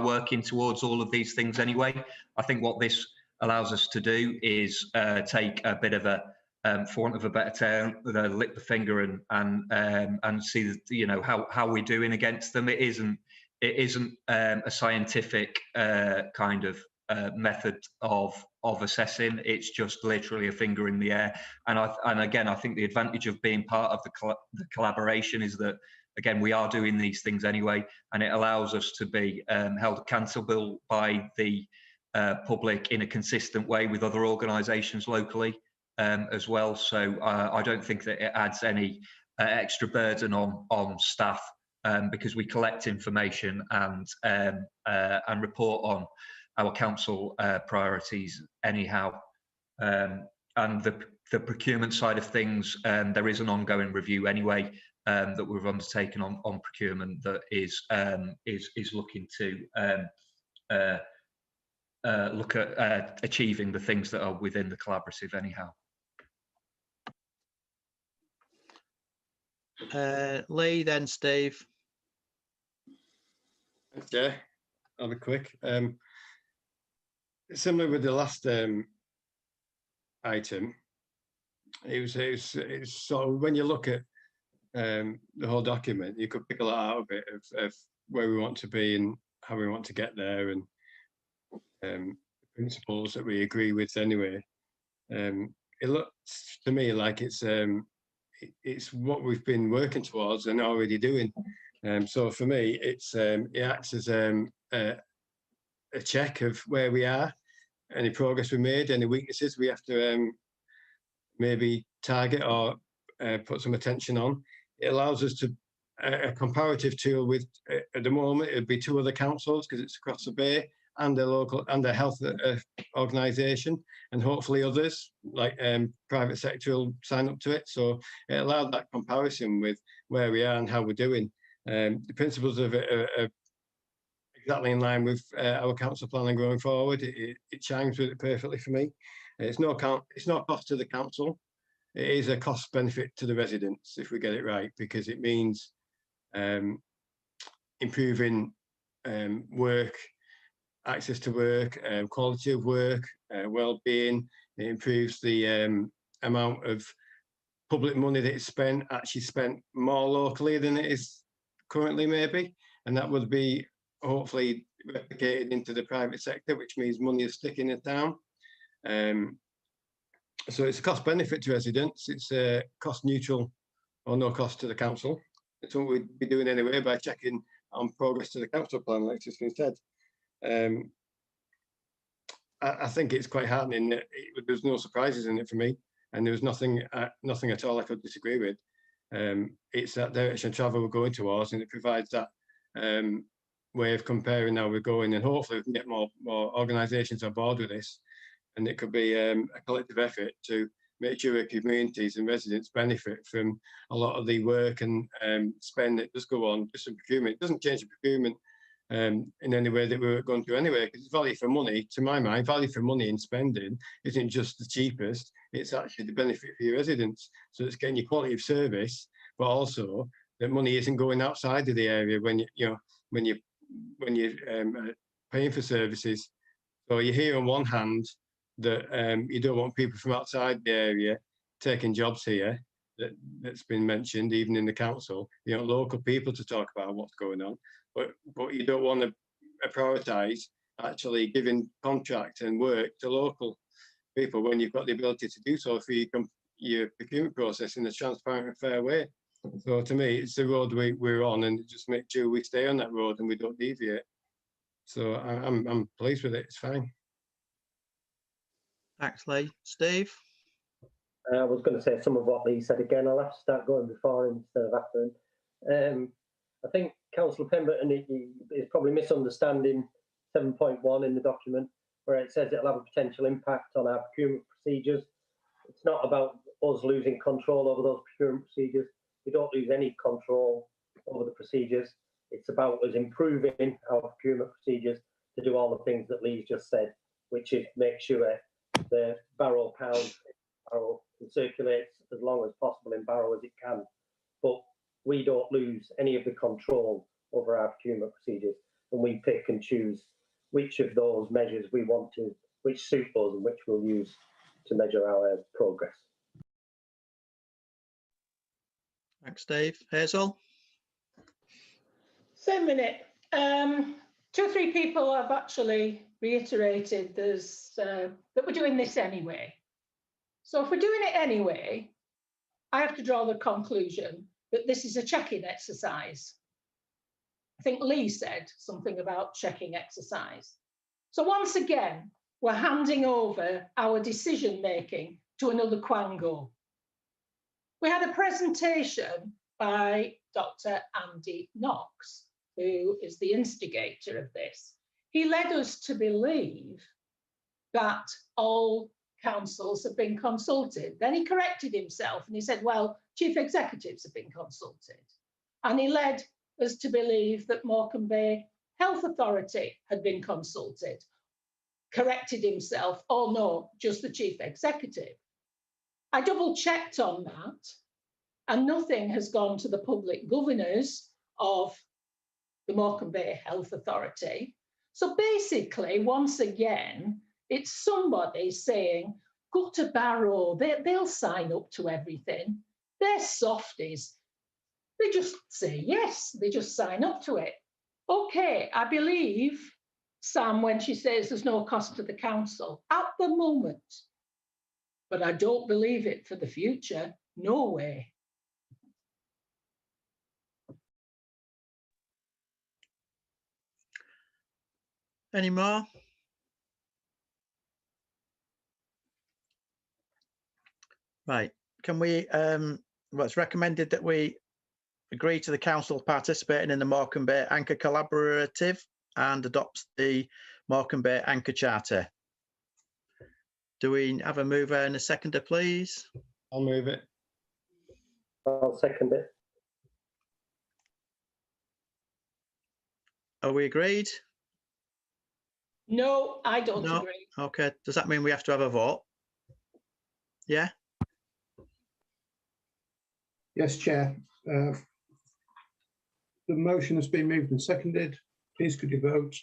working towards all of these things anyway. I think what this allows us to do is take a bit of a, for want of a better term, lick the finger and see, how we're doing against them. It isn't a scientific kind of method of assessing. It's just literally a finger in the air. And again, I think the advantage of being part of the collaboration is that, again, we are doing these things anyway, and it allows us to be held accountable by the public in a consistent way with other organisations locally as well. So I don't think that it adds any extra burden on staff because we collect information and report on our council priorities anyhow. And the procurement side of things, there is an ongoing review anyway that we've undertaken on procurement that is looking to look at achieving the things that are within the collaborative anyhow. Lee, then Steve. Okay, I'll be quick. Similar with the last item, it's sort of, when you look at the whole document, you could pick a lot out of it of where we want to be and how we want to get there, and principles that we agree with anyway. It looks to me like it's what we've been working towards and already doing. So for me, it acts as a check of where we are, any progress we made, any weaknesses we have to maybe target or put some attention on. It allows us to a comparative tool with, at the moment, it'd be 2 other councils because it's across the bay, and a local and a health organisation, and hopefully others like private sector will sign up to it. So it allowed that comparison with where we are and how we're doing. The principles of it are exactly in line with our council planning going forward. It chimes with it perfectly for me. It's no cost to the council. It is a cost benefit to the residents if we get it right, because it means improving work, access to work, quality of work, well-being. It improves the amount of public money that is actually spent more locally than it is currently, maybe, and that would be hopefully replicated into the private sector, which means money is sticking in town. So it's a cost benefit to residents. It's cost neutral or no cost to the council. It's what we'd be doing anyway by checking on progress to the council plan, like just been said. I think it's quite heartening that there's no surprises in it for me, and there was nothing at all I could disagree with. It's that direction of travel we're going towards, and it provides that way of comparing how we're going, and hopefully we can get more organisations on board with this, and it could be a collective effort to make sure our communities and residents benefit from a lot of the work and spend that does go on just in procurement. It doesn't change the procurement in any way that we were going to anyway, because it's value for money. To my mind, value for money in spending isn't just the cheapest, it's actually the benefit for your residents. So it's getting your quality of service, but also that money isn't going outside of the area when you're paying for services. So you hear on one hand that you don't want people from outside the area taking jobs here, that's been mentioned even in the council, local people to talk about what's going on, but you don't want to prioritise actually giving contract and work to local people when you've got the ability to do so for your procurement process in a transparent and fair way. So to me, it's the road we're on, and just make sure we stay on that road and we don't deviate. So I'm pleased with it. It's fine. Thanks, Lee. Steve? I was going to say some of what Lee said again. I'll have to start going before him instead of after him. I think Councillor Pemberton is probably misunderstanding 7.1 in the document, where it says it'll have a potential impact on our procurement procedures. It's not about us losing control over those procurement procedures. We don't lose any control over the procedures. It's about us improving our procurement procedures to do all the things that Lee's just said, which is make sure the Barrow pound can circulate as long as possible in Barrow as it can. But we don't lose any of the control over our procurement procedures, and we pick and choose which of those measures we want to, which suit us and which we'll use to measure our progress. Thanks, Dave. Hazel? Same minute. 2 or 3 people have actually reiterated that we're doing this anyway. So if we're doing it anyway, I have to draw the conclusion that this is a checking exercise. I think Lee said something about checking exercise. So once again, we're handing over our decision making to another quango. We had a presentation by Dr. Andy Knox, who is the instigator of this. He led us to believe that all councils have been consulted. Then he corrected himself and he said, well, chief executives have been consulted. And he led us to believe that Morecambe Bay Health Authority had been consulted. corrected himself, oh no, just the chief executive. I double checked on that and nothing has gone to the public governors of the Morecambe Bay Health Authority. So basically, once again, it's somebody saying, go to Barrow, they'll sign up to everything. They're softies. They just say yes, they just sign up to it. Okay, I believe Sam when she says there's no cost to the council at the moment, but I don't believe it for the future. No way. Any more? Right, can we, well, it's recommended that we agree to the council participating in the Morecambe Bay Anchor Collaborative and adopts the Morecambe Bay Anchor Charter. Do we have a mover and a seconder, please? I'll move it. I'll second it. Are we agreed? No, I don't No. agree. Okay, does that mean we have to have a vote? Yeah, Yes, Chair. The motion has been moved and seconded. Please could you vote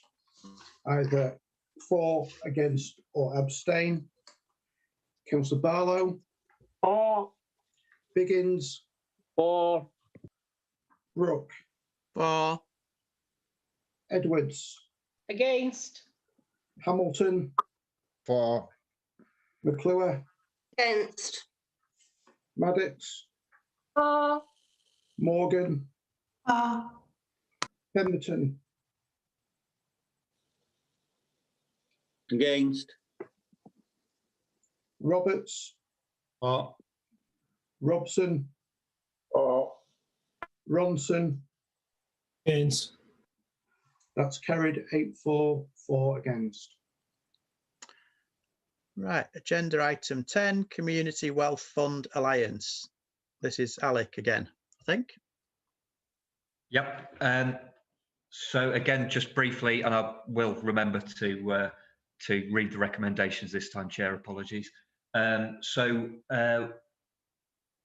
either for, against or abstain? Councillor Barlow, For. Biggins, For. Brooke, for, Edwards, Against. Hamilton, For, McClure, Against. Maddox, For. Morgan, Pemberton, Against. Roberts, For. Robson, For. Ronson. Against. That's carried 8-4, 4 against. right, agenda item 10, Community Wealth Fund Alliance. This is Alec again, I think. Yep. So again, just briefly, and I will remember to read the recommendations this time, Chair, apologies.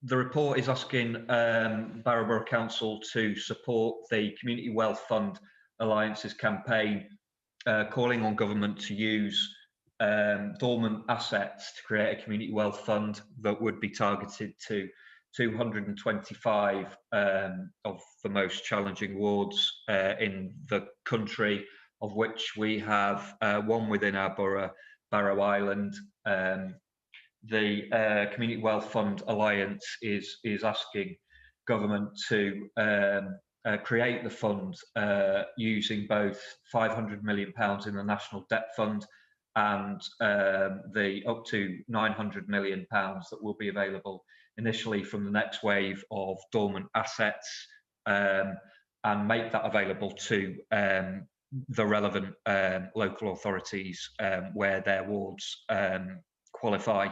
The report is asking Barrow Borough Council to support the Community Wealth Fund Alliance's campaign, calling on government to use dormant assets to create a community wealth fund that would be targeted to 225 of the most challenging wards in the country, of which we have one within our borough, Barrow Island. The Community Wealth Fund Alliance is asking government to create the fund using both £500 million in the National Debt Fund and the up to £900 million that will be available initially from the next wave of dormant assets, and make that available to the relevant local authorities where their wards qualify.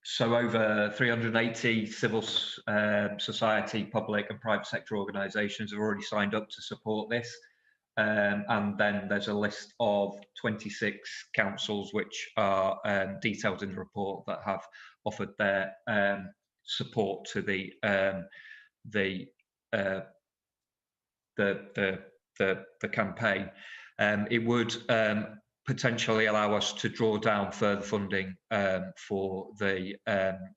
So over 380 civil society, public and private sector organisations have already signed up to support this. And then there's a list of 26 councils which are detailed in the report that have offered their support to the campaign. It would potentially allow us to draw down further funding for the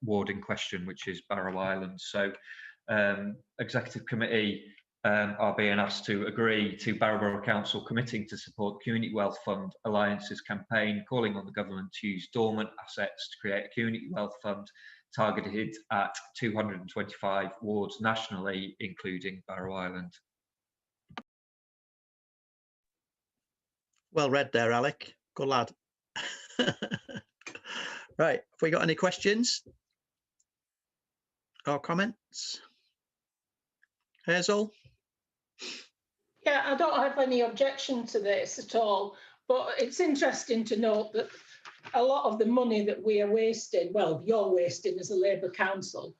ward in question, which is Barrow Island. So Executive Committee are being asked to agree to Barrow Borough Council committing to support the Community Wealth Fund Alliance's campaign, calling on the government to use dormant assets to create a community wealth fund targeted at 225 wards nationally, including Barrow Island. Well read there, Alec. Good lad. Right, have we got any questions or comments? Hazel? Yeah, I don't have any objection to this at all, but it's interesting to note that a lot of the money that we are wasting, well, you're wasting as a Labour council,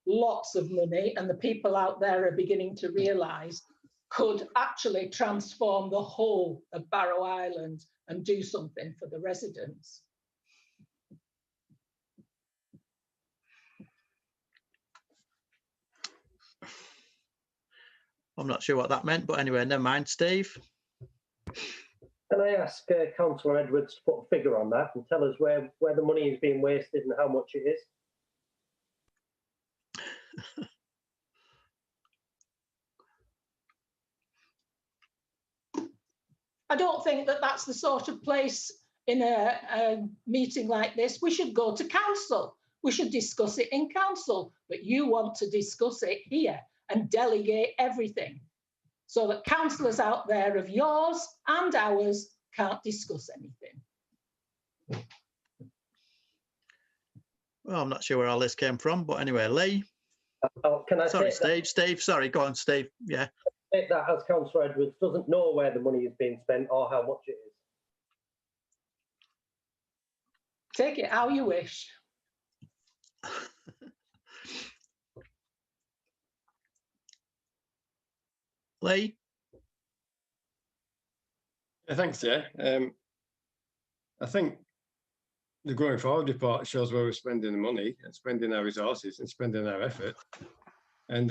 lots of money, and the people out there are beginning to realise could actually transform the whole of Barrow Island and do something for the residents. I'm not sure what that meant, but anyway, never mind. Steve? Can I ask Councillor Edwards to put a figure on that and tell us where the money is being wasted and how much it is? I don't think that that's the sort of place in a meeting like this. We should go to council. We should discuss it in council, but you want to discuss it here and delegate everything so that councillors out there of yours and ours can't discuss anything. Well, I'm not sure where all this came from, but anyway, Lee. Can I Sorry, take Steve. Sorry, go on, Steve. Yeah. Take that as Councillor Edwards doesn't know where the money is being spent or how much it is. Take it how you wish. Lee? Yeah, thanks, Chair. I think the going forward report shows where we're spending the money and spending our resources and spending our effort. And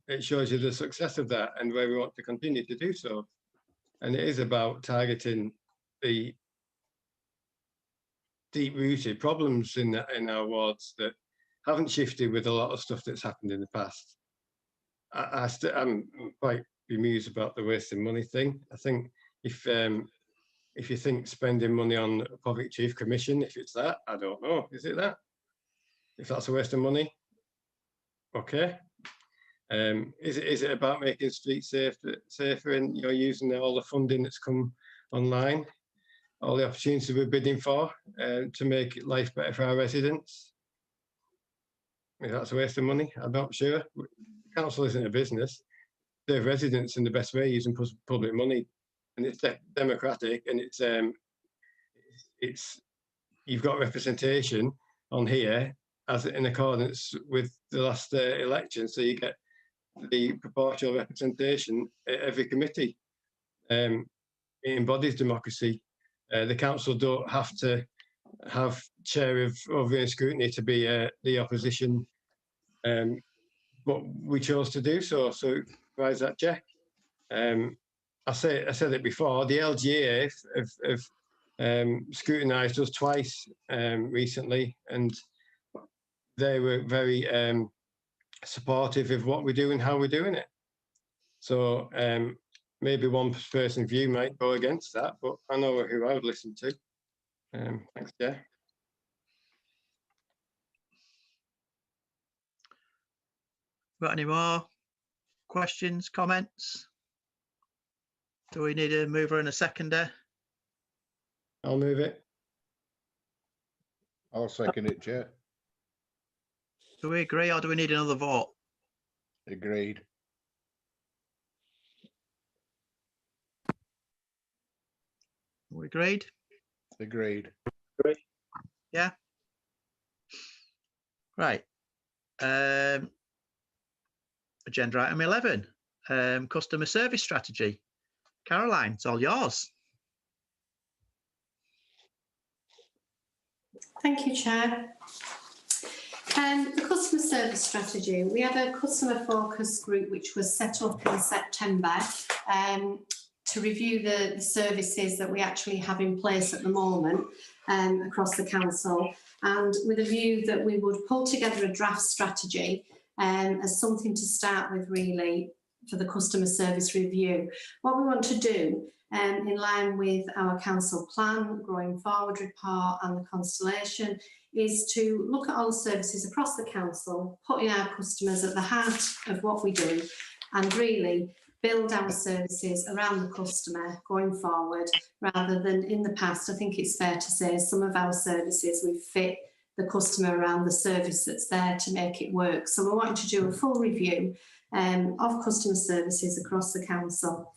it shows you the success of that and where we want to continue to do so. And it is about targeting the deep-rooted problems in our wards that haven't shifted with a lot of stuff that's happened in the past. I'm quite bemused about the wasting money thing. I think if you think spending money on a public chief commission, if it's that, I don't know, is it that? If that's a waste of money, okay. Is it about making streets safer and using all the funding that's come online, all the opportunities we're bidding for to make life better for our residents? If that's a waste of money, I'm not sure. Council isn't a business. They're residents in the best way using public money, and it's democratic, and it's you've got representation on here as in accordance with the last election, so you get the proportional representation at every committee. It embodies democracy. The council don't have to have chair of overhearing scrutiny to be the opposition, but we chose to do so. So why is that, Jack? I said it before. The LGA have scrutinised us twice recently, and they were very supportive of what we do and how we're doing it. So maybe one person's view might go against that, but I know who I would listen to. Thanks, Chair. Got any more questions, comments? Do we need a mover and a seconder? I'll move it. I'll second it, Chair. Do we agree or do we need another vote? Agreed. We agreed? Agreed. Yeah. Right. Agenda item 11, customer service strategy. Caroline, it's all yours. Thank you, Chair. The customer service strategy, we had a customer focus group which was set up in September to review the services that we actually have in place at the moment across the council, and with a view that we would pull together a draft strategy as something to start with really for the customer service review. What we want to do in line with our council plan, growing forward report and the constellation, is to look at all the services across the council, putting our customers at the heart of what we do, and really build our services around the customer going forward, rather than in the past. I think it's fair to say some of our services we fit the customer around the service that's there to make it work. So we're wanting to do a full review of customer services across the council.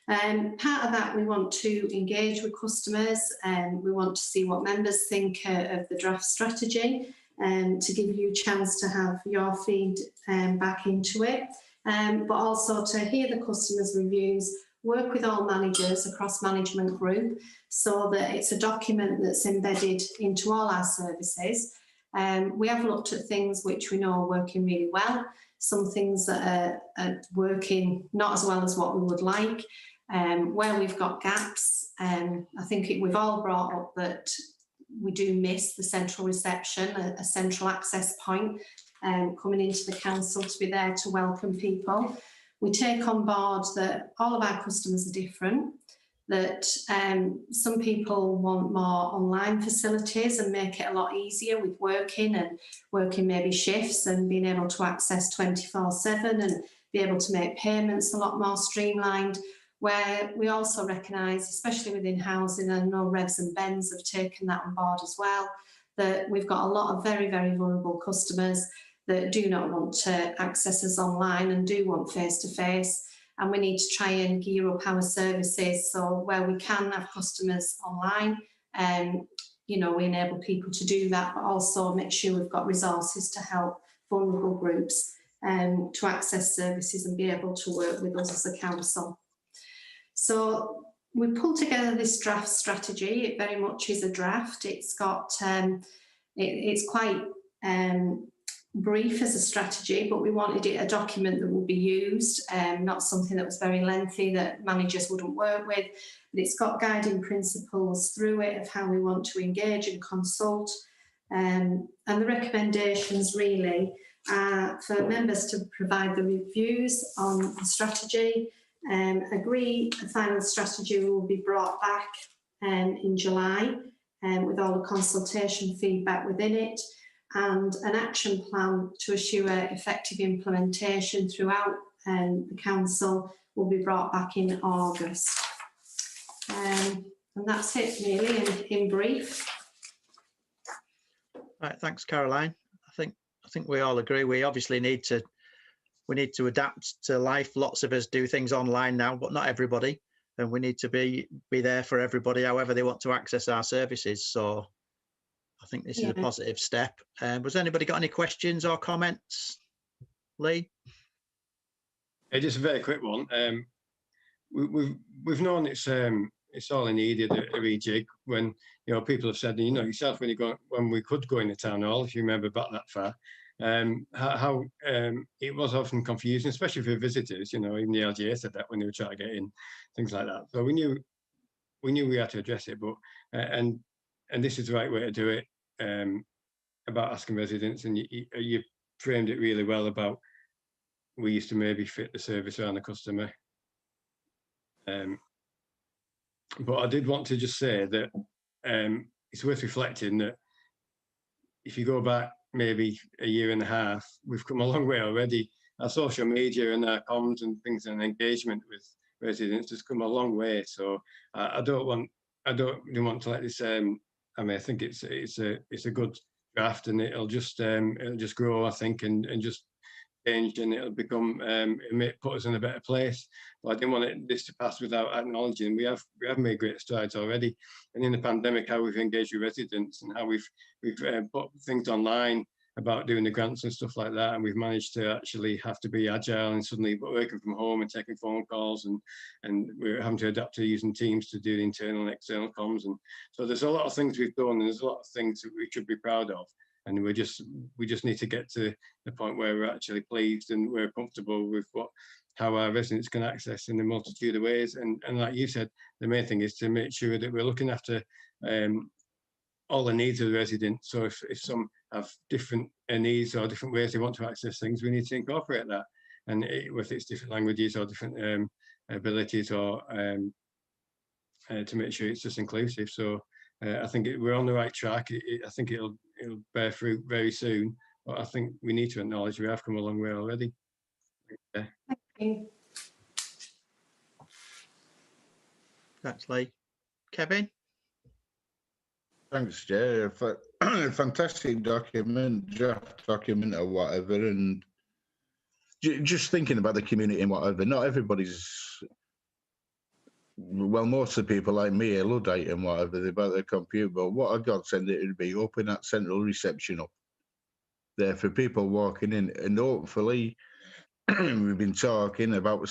Part of that, we want to engage with customers, and we want to see what members think of the draft strategy, to give you a chance to have your feed back into it. but also to hear the customers' reviews, work with all managers across management group so that it's a document that's embedded into all our services. We have looked at things which we know are working really well, some things that are working not as well as what we would like. Where we've got gaps, I think we've all brought up that we do miss the central reception, a central access point coming into the council to be there to welcome people. We take on board that all of our customers are different, that some people want more online facilities and make it a lot easier with working maybe shifts and being able to access 24/7 and be able to make payments a lot more streamlined. Where we also recognise, especially within housing, and I know Revs and Bens have taken that on board as well, that we've got a lot of very, very vulnerable customers that do not want to access us online and do want face-to-face. And we need to try and gear up our services so where we can have customers online, you know, we enable people to do that, but also make sure we've got resources to help vulnerable groups to access services and be able to work with us as a council. So we pulled together this draft strategy. It very much is a draft. It's got, it's quite brief as a strategy, but we wanted it a document that would be used, not something that was very lengthy that managers wouldn't work with. But it's got guiding principles through it of how we want to engage and consult. And the recommendations really are for members to provide the reviews on the strategy, agree a final strategy will be brought back in July with all the consultation feedback within it, and an action plan to assure effective implementation throughout the council will be brought back in August. And that's it really in brief. Right, thanks, Caroline. I think we all agree. We obviously need to adapt to life. Lots of us do things online now, but not everybody, and we need to be there for everybody, however they want to access our services. So I think this is a positive step. Was anybody got any questions or comments? Lee? Just a very quick one. We've known it's all needed a rejig when, you know, people have said, you know, yourself when we could go in the town hall, if you remember back that far, how it was often confusing, especially for visitors. You know, even the LGA said that when they were trying to get in, things like that. So we knew we had to address it, but and this is the right way to do it, about asking residents, and you framed it really well about we used to maybe fit the service around the customer. But I did want to just say that it's worth reflecting that if you go back maybe a year and a half, we've come a long way already. Our social media and our comms and things and engagement with residents has come a long way. So I don't want to let this. I mean, I think it's a good draft, and it'll just grow, I think, and just change, and it'll become it may put us in a better place. But I didn't want this to pass without acknowledging we have made great strides already. And in the pandemic, how we've engaged with residents and how we've put things online about doing the grants and stuff like that, and we've managed to actually have to be agile and suddenly working from home and taking phone calls, and we're having to adapt to using Teams to do the internal and external comms. And so there's a lot of things we've done, and there's a lot of things that we should be proud of. And we just need to get to the point where we're actually pleased and we're comfortable with how our residents can access in a multitude of ways. And like you said, the main thing is to make sure that we're looking after all the needs of the residents. So if some have different needs or different ways they want to access things, we need to incorporate that. And whether it's different languages or different abilities, or to make sure it's just inclusive. So I think we're on the right track. I think it'll bear fruit very soon. But I think we need to acknowledge we have come a long way already. Yeah. Thank you. Thanks, Lee. Kevin? Thanks, Jay. Fantastic document, draft document or whatever. And just thinking about the community and whatever, not everybody's, well, most of the people like me are Luddite and whatever, they're about their computer, but what a godsend it would be open that central reception up there for people walking in, and hopefully we've been talking about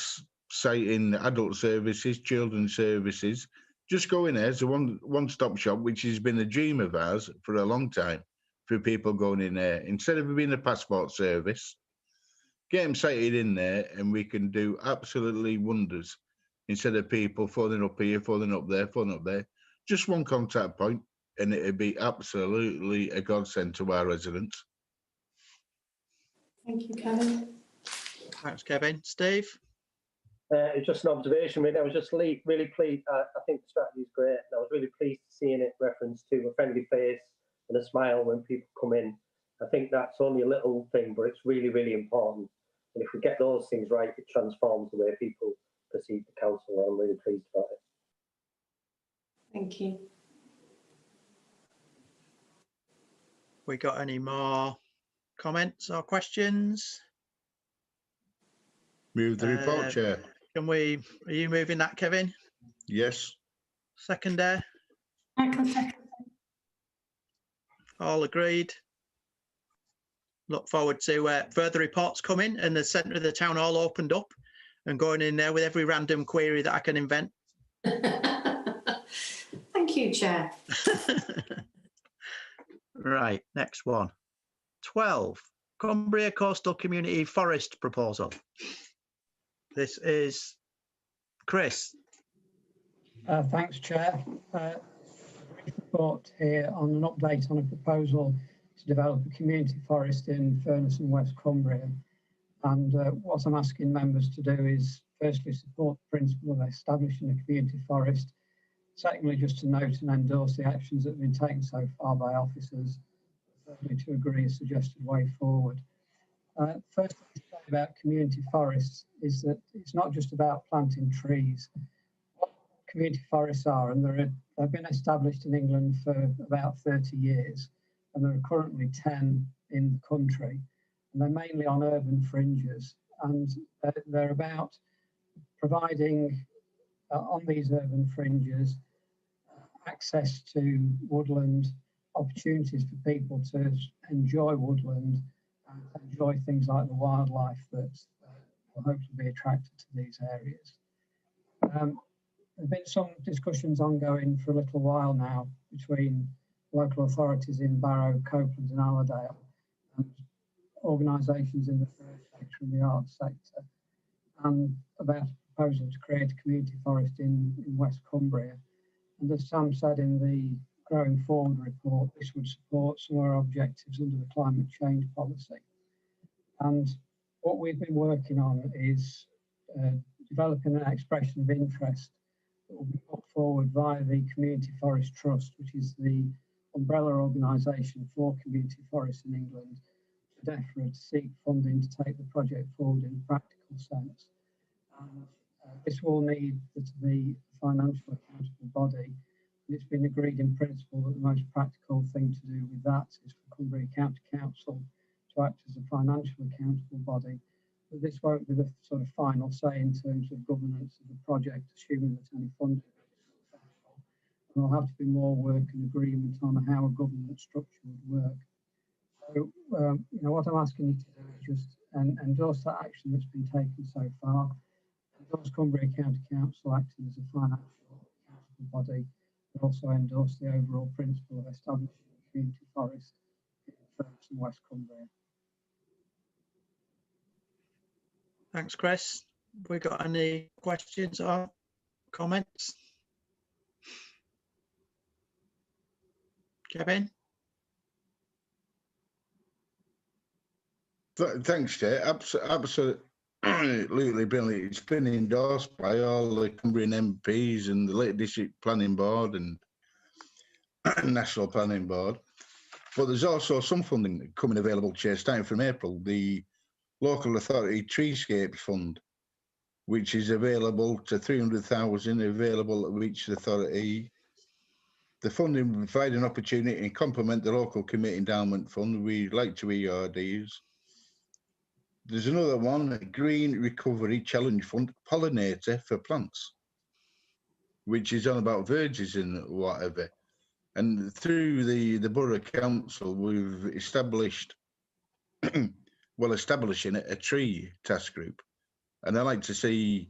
citing adult services, children's services. Just go in there as a one-stop shop, which has been a dream of ours for a long time, for people going in there. Instead of being a passport service, get them cited in there and we can do absolutely wonders. Instead of people phoning up here, phoning up there, phoning up there. Just one contact point and it'd be absolutely a godsend to our residents. Thank you, Kevin. Thanks, Kevin. Steve? It's just an observation, really. I was just really pleased. I think the strategy is great. I was really pleased seeing it referenced to a friendly face and a smile when people come in. I think that's only a little thing, but it's really, really important. And if we get those things right, it transforms the way people perceive the council. I'm really pleased about it. Thank you. We got any more comments or questions? Move the report, Chair. Are you moving that, Kevin? Yes. Seconder? I can second. All agreed. Look forward to further reports coming and the centre of the town hall opened up and going in there with every random query that I can invent. Thank you, Chair. Right, next one. 12, Cumbria Coastal Community Forest Proposal. This is Chris. Thanks, Chair. A brief report here on an update on a proposal to develop a community forest in Furness and West Cumbria. And what I'm asking members to do is firstly support the principle of establishing a community forest. Secondly, just to note and endorse the actions that have been taken so far by officers. Thirdly, to agree a suggested way forward. First thing to say about community forests is that it's not just about planting trees. What community forests are, and they've been established in England for about 30 years, and there are currently 10 in the country, and they're mainly on urban fringes, and they're about providing on these urban fringes access to woodland, opportunities for people to enjoy woodland and enjoy things like the wildlife that will hopefully be attracted to these areas. There have been some discussions ongoing for a little while now between local authorities in Barrow, Copeland and Allerdale and organisations in the third sector and the arts sector, and about a proposal to create a community forest in West Cumbria. And as Sam said in the Growing Forward report, this would support some of our objectives under the climate change policy. And what we've been working on is developing an expression of interest that will be put forward via the Community Forest Trust, which is the umbrella organisation for community forests in England, to DEFRA to seek funding to take the project forward in a practical sense. And this will need to be a financially accountable body. It's been agreed in principle that the most practical thing to do with that is for Cumbria County Council to act as a financially accountable body. But this won't be the sort of final say in terms of governance of the project, assuming that any funding is successful. And there'll have to be more work and agreement on how a governance structure would work. So, what I'm asking you to do is just endorse that action that's been taken so far. Endorse Cumbria County Council acting as a financial accountable body, but also endorse the overall principle of establishing a community forest in Furness and West Cumbria. Thanks, Chris. Have we got any questions or comments? Kevin? Thanks, Chair. Absolutely brilliant. It's been endorsed by all the Cumbrian MPs and the Lake District Planning Board and National Planning Board. But there's also some funding coming available, Chair, starting from April. The Local Authority Treescapes Fund, which is available to 300,000 available at each authority. The funding will provide an opportunity and complement the local community endowment fund. We like to ERDs. There's another one, Green Recovery Challenge Fund, pollinator for plants, which is on about verges and whatever. And through the Borough Council, we've established well, establishing a tree task group. And I like to see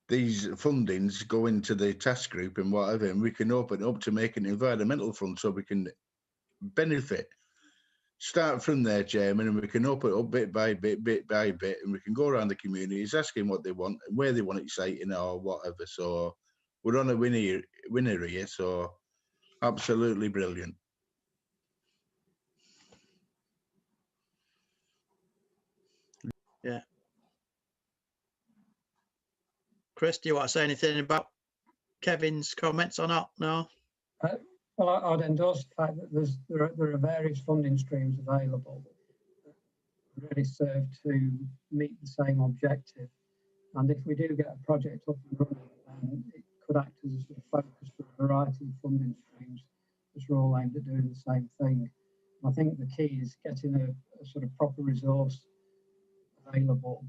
these fundings go into the task group and whatever, and we can open up to make an environmental fund so we can benefit. Start from there, Chairman, and we can open it up bit by bit, and we can go around the communities asking what they want and where they want it siting or whatever. So we're on a winner here, so absolutely brilliant. Yeah. Chris, do you want to say anything about Kevin's comments or not? No? Well, I'd endorse the fact that there are various funding streams available that really serve to meet the same objective. And if we do get a project up and running, then it could act as a sort of focus for a variety of funding streams, which are all aimed at doing the same thing. And I think the key is getting a sort of proper resource available,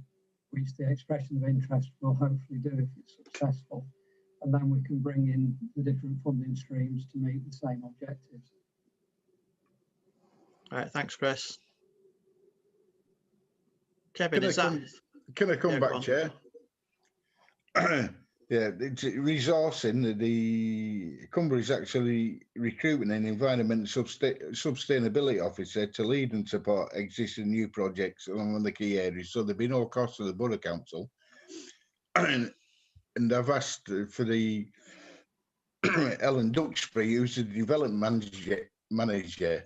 which the expression of interest will hopefully do if it's successful. And then we can bring in the different funding streams to meet the same objectives. All right, thanks, Chris. Kevin, Can I come back, Chair? Yeah, it's resourcing. The Cumbria is actually recruiting an environmental sustainability officer to lead and support existing new projects along the key areas. So there'll be no cost to the Borough Council. And I've asked for the Ellen Duxbury, who's the development manager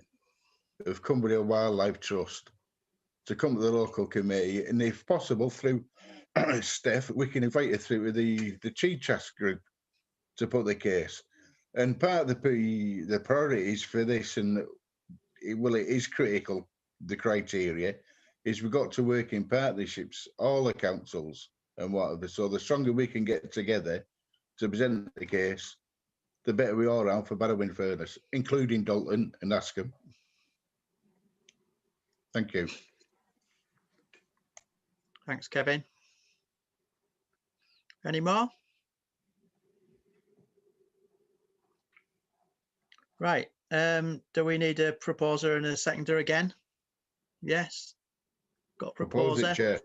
of Cumbria Wildlife Trust, to come to the local committee, and if possible through Steph, we can invite her through the tree task group to put the case. And part of the priorities for this, and it is critical, the criteria, is we've got to work in partnerships, all the councils and whatever. So the stronger we can get together to present the case, the better we all are for Barrow Furness, including Dalton and Askham. Thank you. Thanks, Kevin. Any more? Right. Do we need a proposer and a seconder again? Yes. Got a proposer. Propose it, Chair.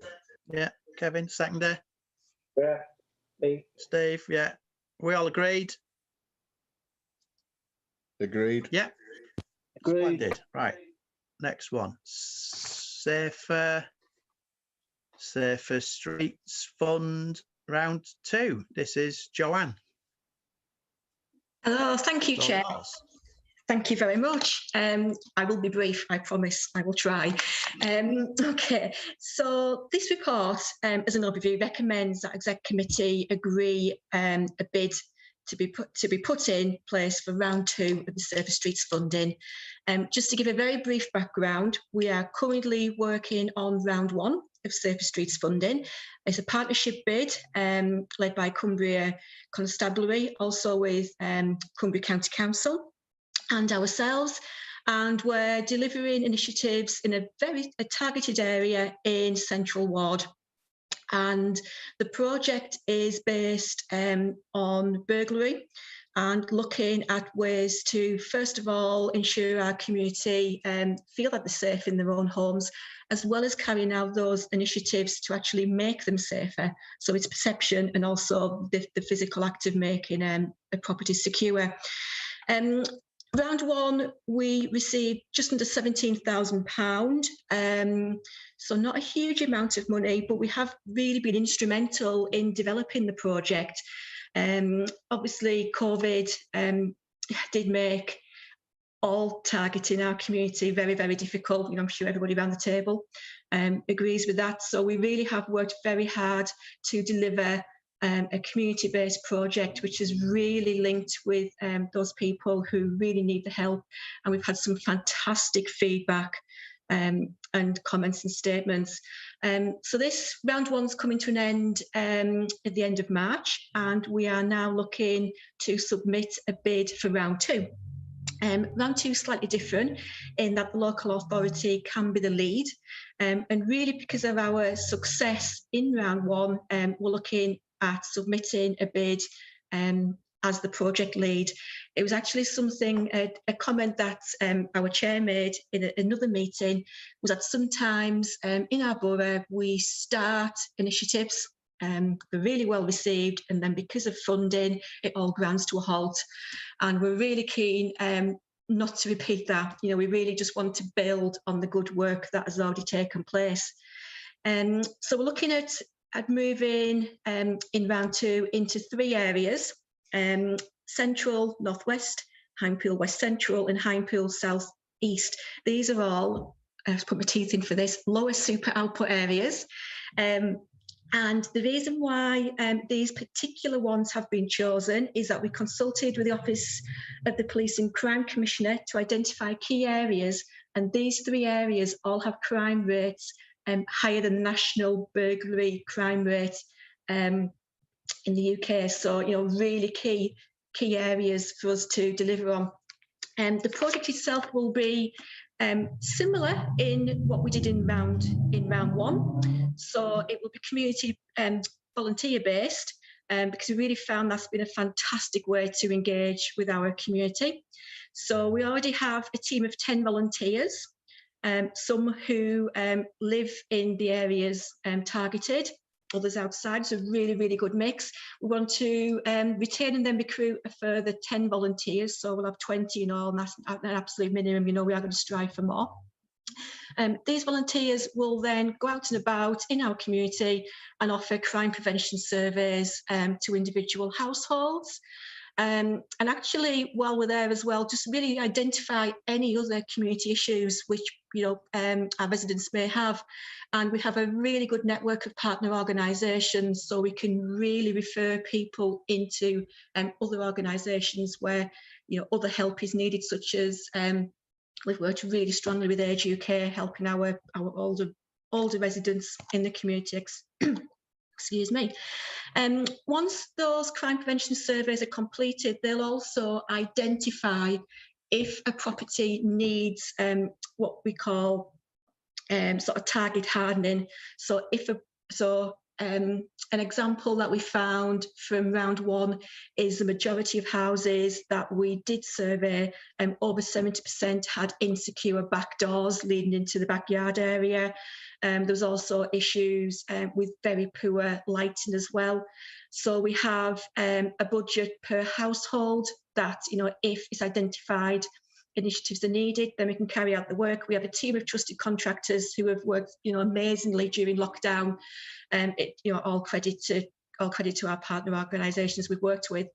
Yeah. Kevin, seconder. Yeah. Me. Steve, yeah. We all agreed? Agreed. Yeah. Agreed. Splendid. Right. Next one. Safer Streets Fund round 2. This is Joanne. Hello, thank you, It's all Chair. yours. Thank you very much. I will be brief, I promise. I will try. Okay, so this report, as an overview, recommends that Exec Committee agree a bid to be put in place for round 2 of the Safer Streets funding. Just to give a very brief background, we are currently working on round 1 of Safer Streets funding. It's a partnership bid led by Cumbria Constabulary, also with Cumbria County Council and ourselves, and we're delivering initiatives in a very targeted area in Central Ward. And the project is based on burglary and looking at ways to, first of all, ensure our community feel that they're safe in their own homes, as well as carrying out those initiatives to actually make them safer. So it's perception and also the physical act of making a property secure. Round 1, we received just under £17,000. So not a huge amount of money, but we have really been instrumental in developing the project. Obviously, COVID did make all targeting our community very, very difficult. You know, I'm sure everybody around the table agrees with that. So we really have worked very hard to deliver a community-based project which is really linked with those people who really need the help. And we've had some fantastic feedback and comments and statements. So this round 1's coming to an end at the end of March, and we are now looking to submit a bid for round 2. Round 2 is slightly different in that the local authority can be the lead. And really because of our success in round 1, we're looking at submitting a bid as the project lead. It was actually something, a comment that our chair made in another meeting, was that sometimes in our borough we start initiatives, they're really well received, and then because of funding it all grinds to a halt, and we're really keen not to repeat that. You know, we really just want to build on the good work that has already taken place. So we're looking at moving in round 2 into 3 areas: Central Northwest, Hinepool West Central, and Hinepool South East. These are all, I've put my teeth in for this, lower super output areas. And the reason why these particular ones have been chosen is that we consulted with the Office of the Police and Crime Commissioner to identify key areas, and these 3 areas all have crime rates higher than the national burglary crime rate in the UK. So, you know, really key areas for us to deliver on. The project itself will be similar in what we did in round 1. So it will be community volunteer based, because we really found that's been a fantastic way to engage with our community. So we already have a team of 10 volunteers, some who live in the areas targeted, others outside, so really, really good mix. We want to retain and then recruit a further 10 volunteers, so we'll have 20 in all, and that's an absolute minimum. You know, we are going to strive for more. These volunteers will then go out and about in our community and offer crime prevention surveys to individual households. And actually, while we're there as well, just really identify any other community issues which, you know, our residents may have. And we have a really good network of partner organisations, so we can really refer people into other organisations where, you know, other help is needed, such as we've worked really strongly with Age UK, helping our older residents in the community. Excuse me. Once those crime prevention surveys are completed, they'll also identify if a property needs what we call sort of target hardening. So an example that we found from round 1 is the majority of houses that we did survey, over 70% had insecure back doors leading into the backyard area. There was also issues with very poor lighting as well. So we have a budget per household that, you know, if it's identified initiatives are needed, then we can carry out the work. We have a team of trusted contractors who have worked, you know, amazingly during lockdown. You know, all credit to our partner organisations we've worked with.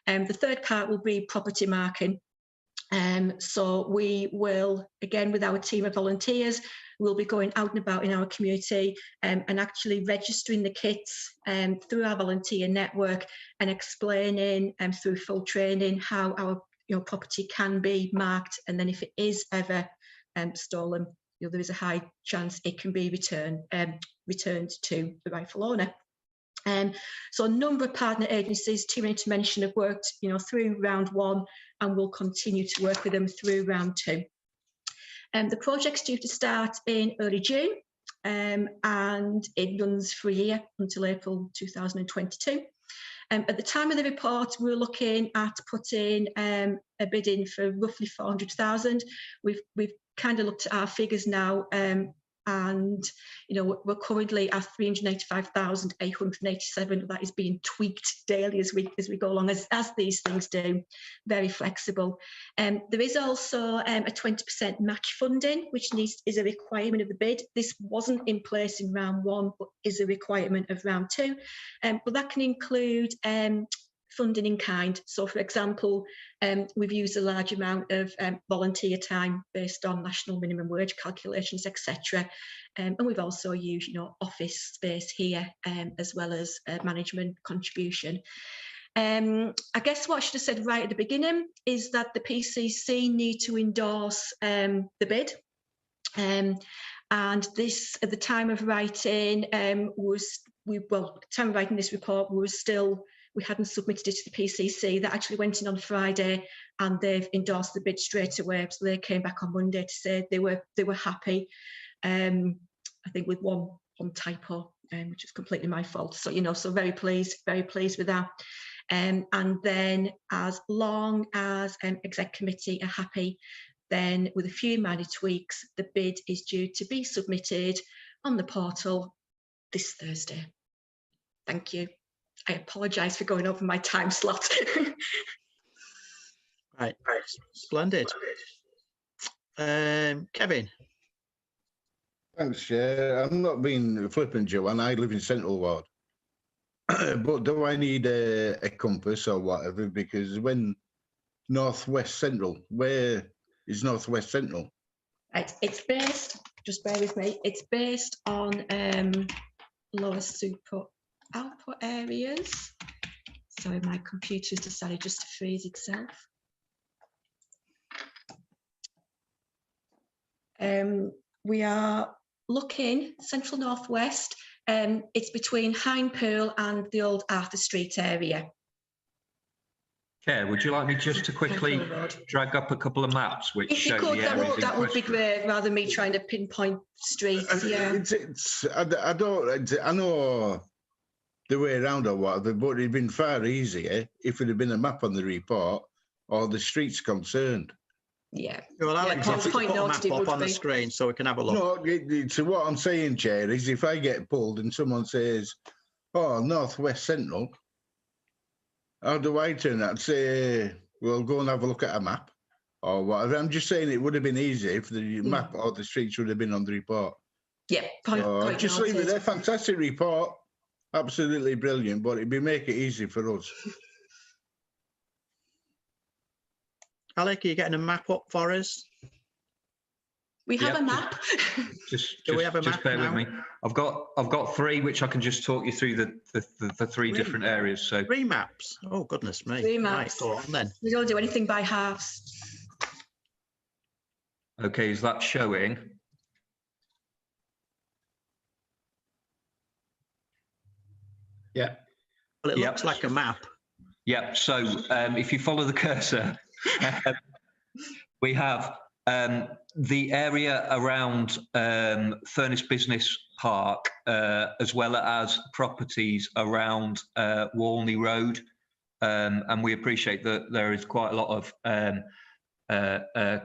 The third part will be property marking. So we will, again, with our team of volunteers, we'll be going out and about in our community and actually registering the kits through our volunteer network and explaining through full training how our property can be marked, and then if it is ever stolen, you know, there is a high chance it can be returned to the rightful owner. So a number of partner agencies, too many to mention, have worked, you know, through round 1 and will continue to work with them through round 2. The project's due to start in early June and it runs for a year until April 2022. At the time of the report, we were looking at putting a bid in for roughly 400,000. We've kind of looked at our figures now, and you know, we're currently at 385,887. That is being tweaked daily as we go along, as these things do, very flexible. There is also a 20% match funding, which is a requirement of the bid. This wasn't in place in round 1, but is a requirement of round 2. But that can include funding in kind. So, for example, we've used a large amount of volunteer time based on national minimum wage calculations, etc. And we've also used, you know, office space here as well as management contribution. I guess what I should have said right at the beginning is that the PCC need to endorse the bid. And this, at the time of writing, time of writing this report, we hadn't submitted it to the PCC. That actually went in on Friday, and they've endorsed the bid straight away. So they came back on Monday to say they were happy. I think with one typo, which is completely my fault. So, you know, so very pleased with that. And then as long as exec committee are happy, then with a few minor tweaks, the bid is due to be submitted on the portal this Thursday. Thank you. I apologise for going over my time slot. Right, splendid. Kevin. Thanks, Chair. I'm not being flippant, Joanne. I live in Central Ward. But do I need a compass or whatever? Because when Northwest Central, where is Northwest Central? Right, it's based, just bear with me, it's based on lower super output areas. Sorry, my computer's decided just to freeze itself. We are looking central northwest. It's between Hinepool and the old Arthur Street area. Chair, would you like me just to quickly drag up a couple of maps which If you show could, the areas that would be great, rather than me trying to pinpoint streets. Yeah. I know the way around or whatever, but it'd been far easier if it had been a map on the report or the streets concerned. Yeah. Well, Alex, Yeah, put a map up on the screen so we can have a look. No, so what I'm saying, Chair, is if I get pulled and someone says, oh, Northwest Central, how do I turn that and say, well, go and have a look at a map or whatever? I'm just saying it would have been easy if the map or the streets would have been on the report. Yeah, point just leave it there. Fantastic report. Absolutely brilliant, but it'd be make it easy for us. Alec, are you getting a map up for us? We have a map. Do we have a just map bear now? with me. I've got three which I can just talk you through the three different areas. So 3 maps. Oh goodness me. 3 maps. Right, go on then. We don't do anything by halves. Okay, is that showing? Yeah. Well, it looks like a map. Yeah. So if you follow the cursor, we have the area around Furness Business Park, as well as properties around Walney Road. And we appreciate that there is quite a lot of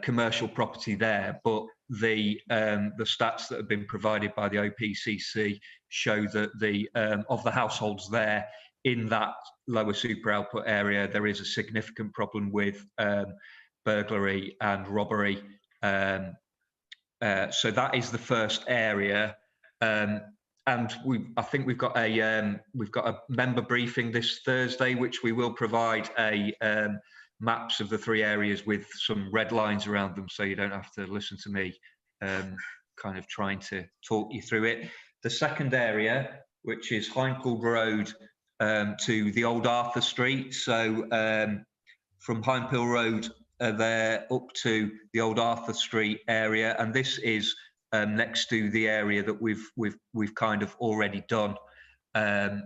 commercial property there, but the stats that have been provided by the OPCC show that of the households there in that lower super output area, there is a significant problem with burglary and robbery. So that is the first area. And I think we've got a member briefing this Thursday, which we will provide maps of the 3 areas with some red lines around them, so you don't have to listen to me kind of trying to talk you through it. The second area, which is Hinepool Road to the old Arthur Street. So from Hinepool Road there up to the old Arthur Street area, and this is next to the area that we've kind of already done.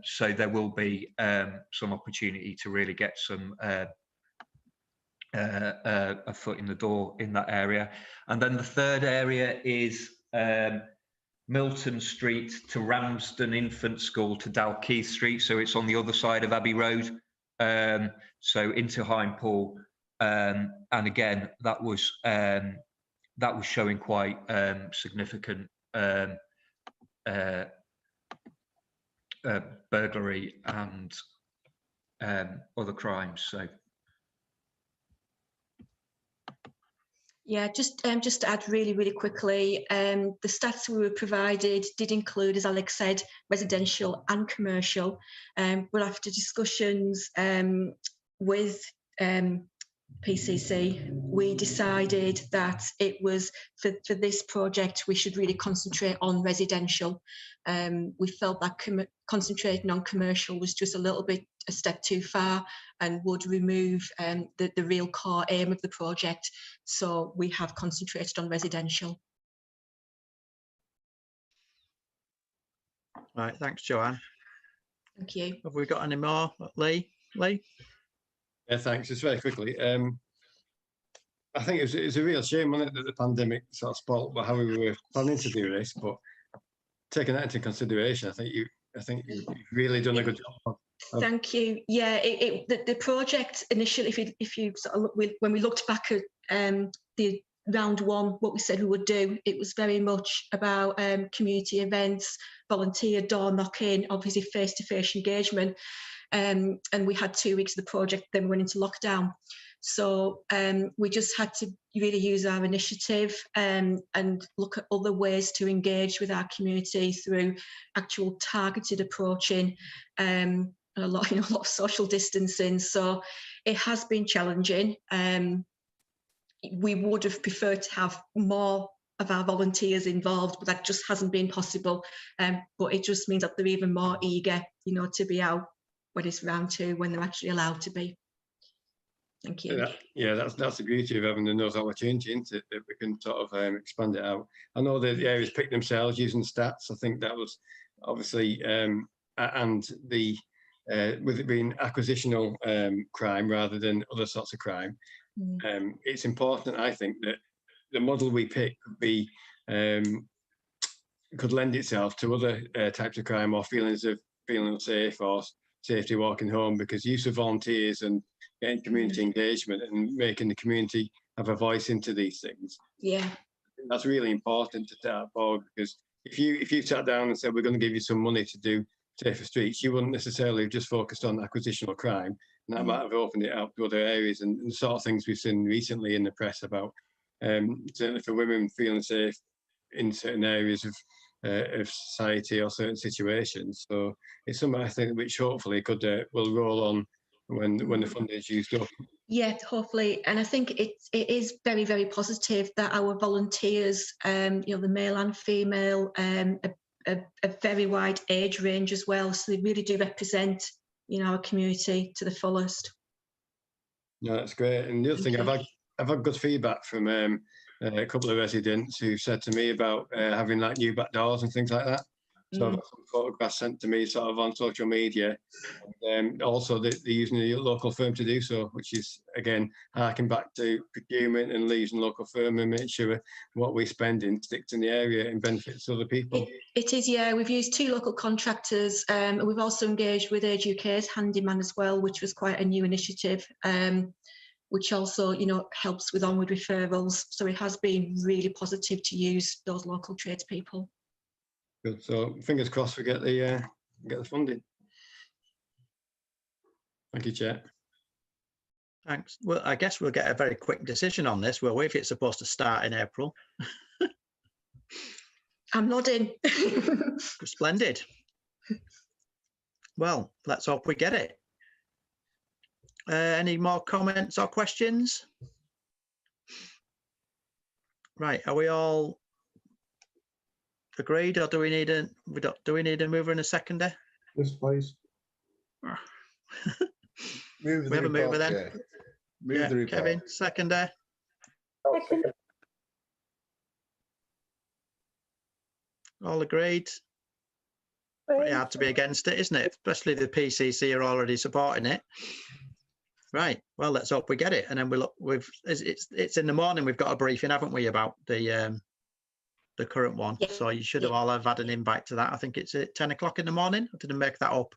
So there will be some opportunity to really get some a foot in the door in that area. And then the third area is Milton Street to Ramsden Infant School to Dalkeith Street. So it's on the other side of Abbey Road. So into Hinepool. And again, that was showing quite significant burglary and other crimes. So. Yeah, just to add really quickly, the stats we were provided did include, as Alex said, residential and commercial. But after discussions with PCC, we decided that it was for this project we should really concentrate on residential. We felt that concentrating on commercial was just a step too far and would remove the real core aim of the project. So we have concentrated on residential. Right, thanks, Joanne. Thank you. Have we got any more, Lee? Yeah, thanks. Just very quickly. I think it's a real shame, wasn't it, that the pandemic sort of spoiled how we were planning to do this, but taking that into consideration, I think you've really done a good job. Thank you. Yeah, the project initially, if you sort of look, when we looked back at the round one, what we said we would do, it was very much about community events, volunteer door knocking, obviously face-to-face engagement. And we had 2 weeks of the project, then we went into lockdown. So we just had to really use our initiative and look at other ways to engage with our community through actual targeted approaching, and a lot of social distancing. So it has been challenging. We would have preferred to have more of our volunteers involved, but that just hasn't been possible. But it just means that they're even more eager, to be out when it's round 2, when they're actually allowed to be. Thank you. Yeah, that's the beauty of having those opportunities, isn't it? That we can sort of expand it out. I know that the areas picked themselves using stats. I think that was obviously, and the with it being acquisitional crime rather than other sorts of crime, it's important, I think, that the model we pick could be could lend itself to other types of crime or feelings of feeling unsafe or safety walking home, because use of volunteers and getting community engagement and making the community have a voice into these things. Yeah, that's really important to start forward, because if you sat down and said we're going to give you some money to do safer streets, you wouldn't necessarily have just focused on acquisitional crime, and that might have opened it up to other areas and the sort of things we've seen recently in the press about certainly for women feeling safe in certain areas of society or certain situations. So it's something I think which hopefully will roll on when the funding is used up. Yeah, hopefully. And I think it is very, very positive that our volunteers, the male and female, a very wide age range as well. So they really do represent, our community to the fullest. No, that's great. And the other thing, I've had good feedback from a couple of residents who said to me about having like new back doors and things like that. So I've had some photographs sent to me sort of on social media. And also they're using a local firm to do so, which is, again, harking back to procurement and using local firm and make sure what we spend in sticks in the area and benefits other people. It is, yeah. We've used 2 local contractors. We've also engaged with Age UK's handyman as well, which was quite a new initiative, which also, helps with onward referrals. So it has been really positive to use those local tradespeople. Good. So fingers crossed we get the funding. Thank you, Chair. Thanks. Well, I guess we'll get a very quick decision on this, will we, if it's supposed to start in April? I'm nodding. Splendid. Well, let's hope we get it. Any more comments or questions? Right, are we all agreed, or do we need a mover and a seconder? Yes, please. Move We have a mover report, then. Chair. Move the report. Kevin, seconder. All agreed. Pretty hard to be against it, isn't it? Especially the PCC are already supporting it. Right. Well, let's hope we get it, and then we look. It's in the morning. We've got a briefing, haven't we, about the current one? Yeah. So you should have all have had an invite to that. I think it's at 10 o'clock in the morning. I didn't make that up.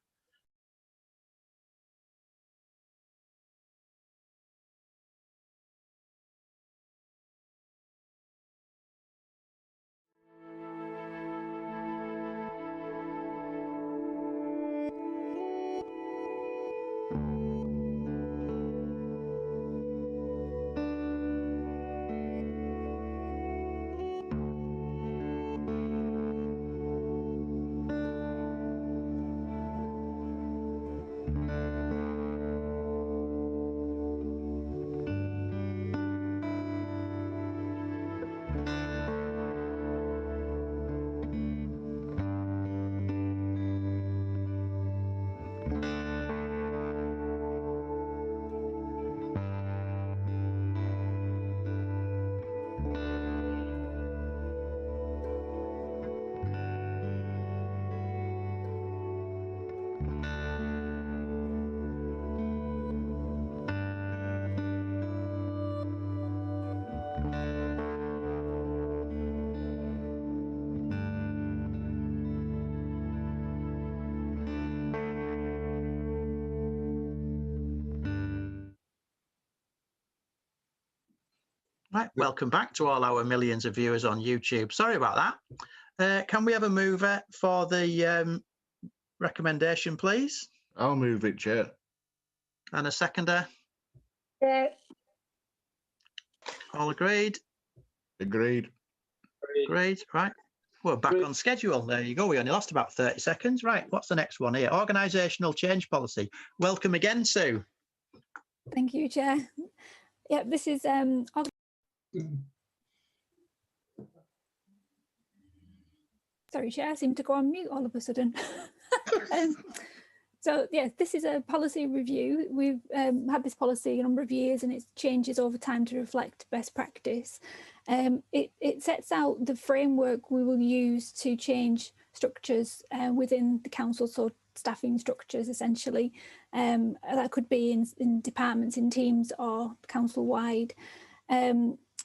Right, welcome back to all our millions of viewers on YouTube. Sorry about that. Can we have a mover for the recommendation, please? I'll move it, Chair. And a seconder? Chair. All agreed? Agreed. Agreed, right. We're back on schedule. There you go. We only lost about 30 seconds. Right, what's the next one here? Organisational change policy. Welcome again, Sue. Thank you, Chair. Yeah, this is sorry, Chair, I seem to go on mute all of a sudden. So yeah, this is a policy review. We've had this policy a number of years and it changes over time to reflect best practice. It sets out the framework we will use to change structures within the council, so staffing structures essentially. That could be in departments, in teams, or council-wide.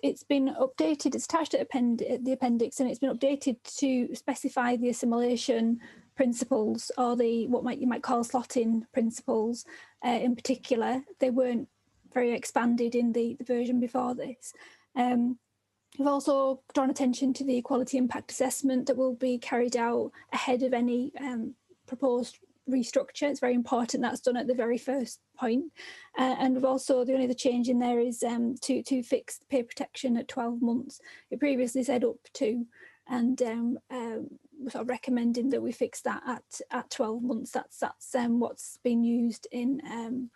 It's been updated, it's attached at the appendix, and it's been updated to specify the assimilation principles, or the you might call slotting principles in particular. They weren't very expanded in the version before this. We've also drawn attention to the equality impact assessment that will be carried out ahead of any proposed restructure. It's very important that's done at the very first point. And we've also, the only other change in there is to fix pay protection at 12 months. It previously said up to, and we're sort of recommending that we fix that at 12 months. That's what's been used in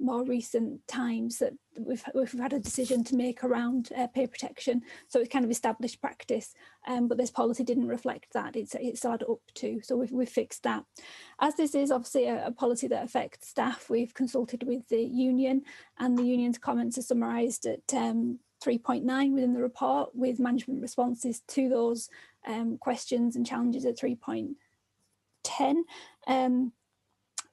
more recent times, that we've had a decision to make around pay protection. So it's kind of established practice, but this policy didn't reflect that. It's still had up to, so we've fixed that. As this is obviously a policy that affects staff, we've consulted with the union, and the union's comments are summarised at 3.9 within the report, with management responses to those questions and challenges at 3.10.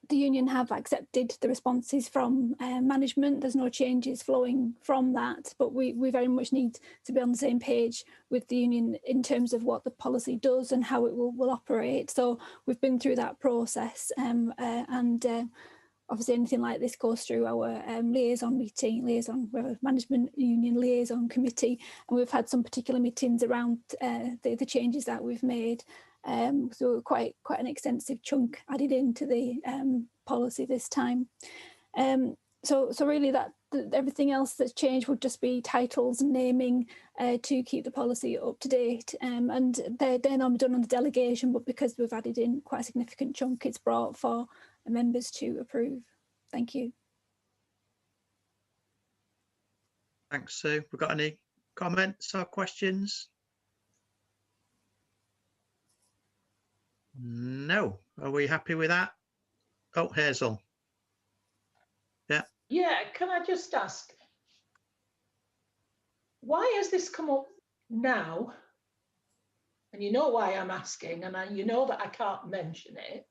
The union have accepted the responses from management. There's no changes flowing from that, but we very much need to be on the same page with the union in terms of what the policy does and how it will operate. So we've been through that process, and obviously anything like this goes through our liaison meeting, we have a management union liaison committee, and we've had some particular meetings around the changes that we've made. So quite an extensive chunk added into the policy this time. So really everything else that's changed would just be titles and naming to keep the policy up to date. And they're normally done on the delegation, but because we've added in quite a significant chunk, it's brought for members to approve. Thank you. Thanks, Sue. We've got any comments or questions? No. Are we happy with that? Oh, Hazel. Yeah. Yeah, can I just ask, why has this come up now? And you know why I'm asking, and you know that I can't mention it.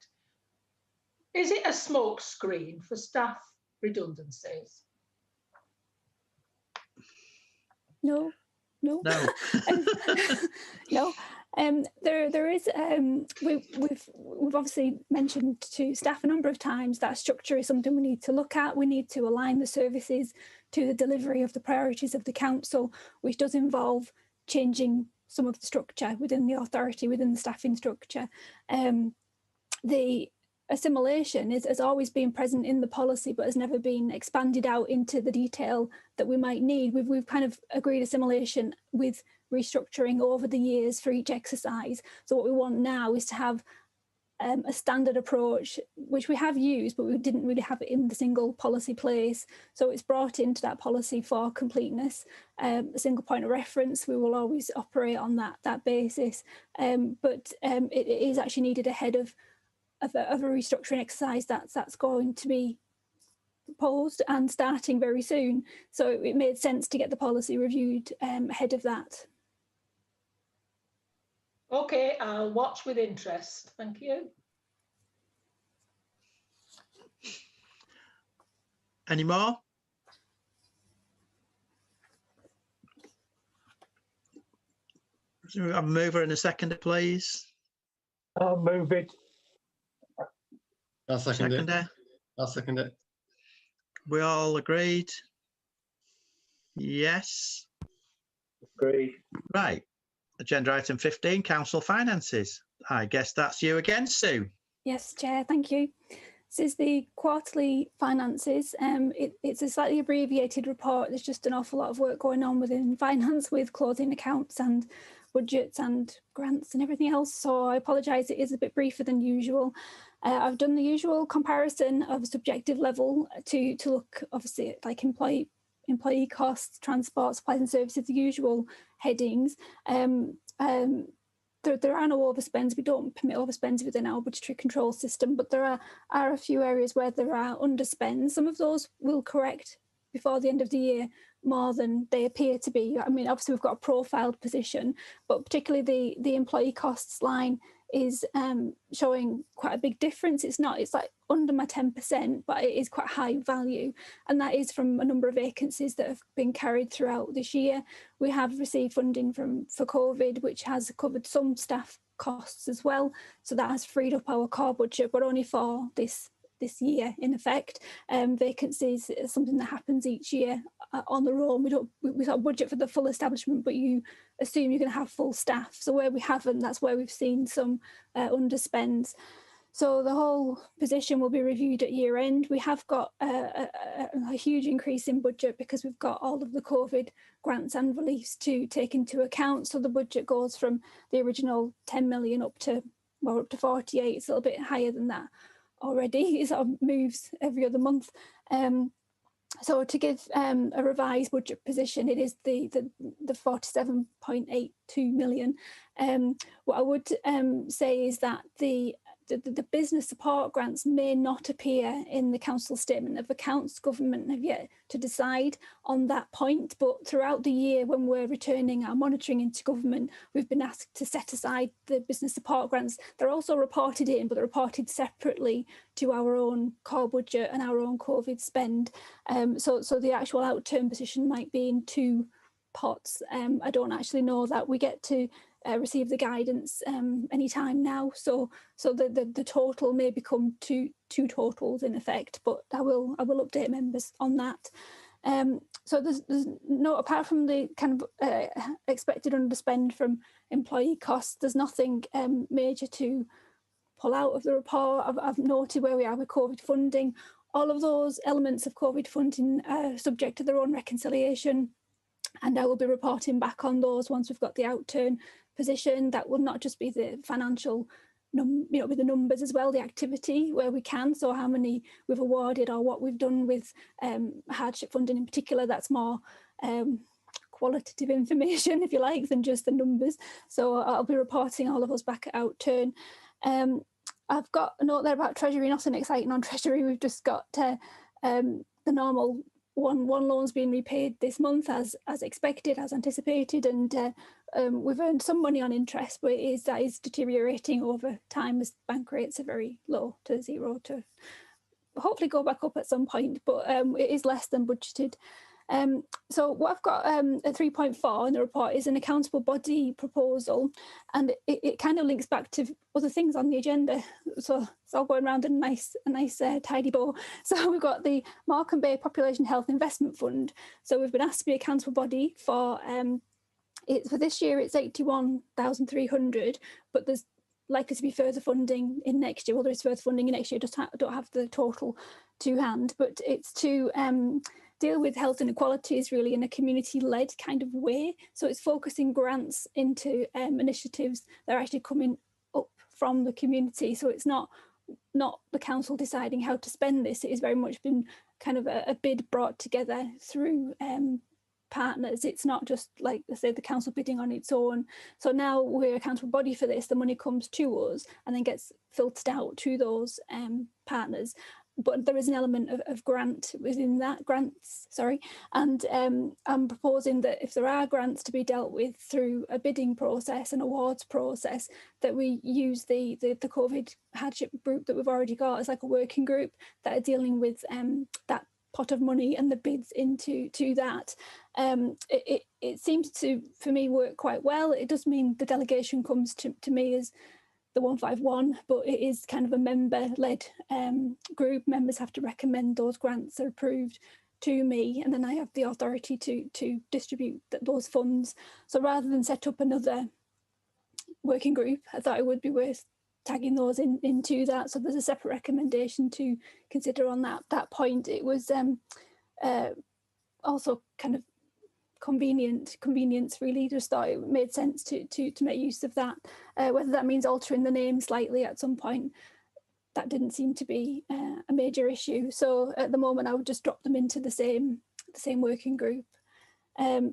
Is it a smoke screen for staff redundancies? No. No. No. There is we've obviously mentioned to staff a number of times that structure is something we need to look at. We need to align the services to the delivery of the priorities of the council, which does involve changing some of the structure within the authority, within the staffing structure. The assimilation has always been present in the policy, but has never been expanded out into the detail that we might need. We've kind of agreed assimilation with restructuring over the years for each exercise. So what we want now is to have a standard approach, which we have used, but we didn't really have it in the single policy place. So it's brought into that policy for completeness. A single point of reference, we will always operate on that basis. But it is actually needed ahead of a restructuring exercise that's going to be proposed and starting very soon. So it made sense to get the policy reviewed ahead of that. Okay, I'll watch with interest. Thank you. Any more? So we have a mover and a seconder, please. I'll move it. I'll second it. Seconder. I'll second it. We all agreed? Yes. Agreed. Right. Agenda item 15, council finances. I guess that's you again, Sue. Yes, Chair, thank you. This is the quarterly finances. It's a slightly abbreviated report. There's just an awful lot of work going on within finance with closing accounts and budgets and grants and everything else. So I apologise, it is a bit briefer than usual. I've done the usual comparison of subjective level to look obviously at like employee costs, transport, supplies and services, the usual headings. There are no overspends. We don't permit overspends within our budgetary control system, but there are a few areas where there are underspends. Some of those will correct before the end of the year more than they appear to be. I mean, obviously we've got a profiled position, but particularly the employee costs line is showing quite a big difference. It's like under my 10%, but it is quite high value. And that is from a number of vacancies that have been carried throughout this year. We have received funding for COVID, which has covered some staff costs as well. So that has freed up our core budget, but only for this year in effect. Vacancies is something that happens each year on their own. We sort of budget for the full establishment, but you assume you're going to have full staff. So where we haven't, that's where we've seen some underspends. So the whole position will be reviewed at year end. We have got a huge increase in budget because we've got all of the COVID grants and reliefs to take into account. So the budget goes from the original 10 million up to 48. It's a little bit higher than that already. It sort of moves every other month. So to give a revised budget position, it is the 47.82 million. What I would say is that the business support grants may not appear in the council statement of accounts. Government have yet to decide on that point, but throughout the year when we're returning our monitoring into government, we've been asked to set aside the business support grants. They're also reported in, but they're reported separately to our own core budget and our own COVID spend. So the actual outturn position might be in two pots. I don't actually know that. We get to receive the guidance anytime now, so the total may become two totals in effect, but I will update members on that. So there's no, apart from the kind of expected underspend from employee costs, there's nothing major to pull out of the report. I've noted where we are with COVID funding. All of those elements of COVID funding are subject to their own reconciliation, and I will be reporting back on those once we've got the outturn position. That will not just be the financial, with the numbers as well, the activity where we can. So how many we've awarded or what we've done with hardship funding in particular. That's more qualitative information, if you like, than just the numbers. So I'll be reporting all of us back at outturn. I've got a note there about Treasury, nothing exciting on Treasury. We've just got the normal one loan's been repaid this month as expected, as anticipated, and we've earned some money on interest, but that is deteriorating over time as bank rates are very low to zero, to hopefully go back up at some point, but it is less than budgeted. So what I've got at 3.4 in the report is an accountable body proposal, and it kind of links back to other things on the agenda. So it's all going around in a nice tidy bow. So we've got the Morecambe Bay Population Health Investment Fund. So we've been asked to be accountable body for for this year it's 81,300, but there's likely to be further funding in next year. Well, there is further funding in next year, just don't have the total to hand, but it's to deal with health inequalities really in a community-led kind of way. So it's focusing grants into initiatives that are actually coming up from the community. So it's not the council deciding how to spend this. It has very much been kind of a bid brought together through partners. It's not just like, I say, the council bidding on its own. So now we're accountable body for this. The money comes to us and then gets filtered out to those partners. But there is an element of grant within that, and I'm proposing that if there are grants to be dealt with through a bidding process, an awards process, that we use the COVID hardship group that we've already got as like a working group that are dealing with that pot of money and the bids into that. It seems to, for me, work quite well. It does mean the delegation comes to me as the 151, but it is kind of a member-led group. Members have to recommend those grants are approved to me, and then I have the authority to distribute those funds. So rather than set up another working group, I thought it would be worth tagging those into that. So there's a separate recommendation to consider on that point. It was also kind of convenience really. Just thought it made sense to make use of that. Whether that means altering the name slightly at some point, that didn't seem to be a major issue. So at the moment, I would just drop them into the same working group.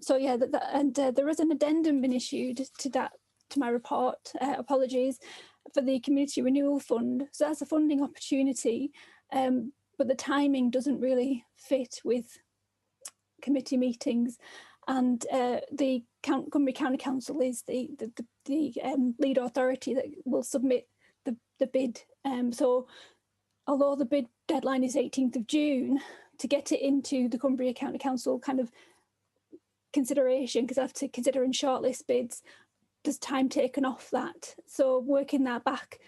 So yeah, there is an addendum been issued to my report. Apologies, for the Community Renewal Fund. So that's a funding opportunity, but the timing doesn't really fit with committee meetings. And the Cumbria County Council is the lead authority that will submit the bid. So although the bid deadline is 18th of June, to get it into the Cumbria County Council kind of consideration, because I have to consider and shortlist bids, there's time taken off that. So working that back,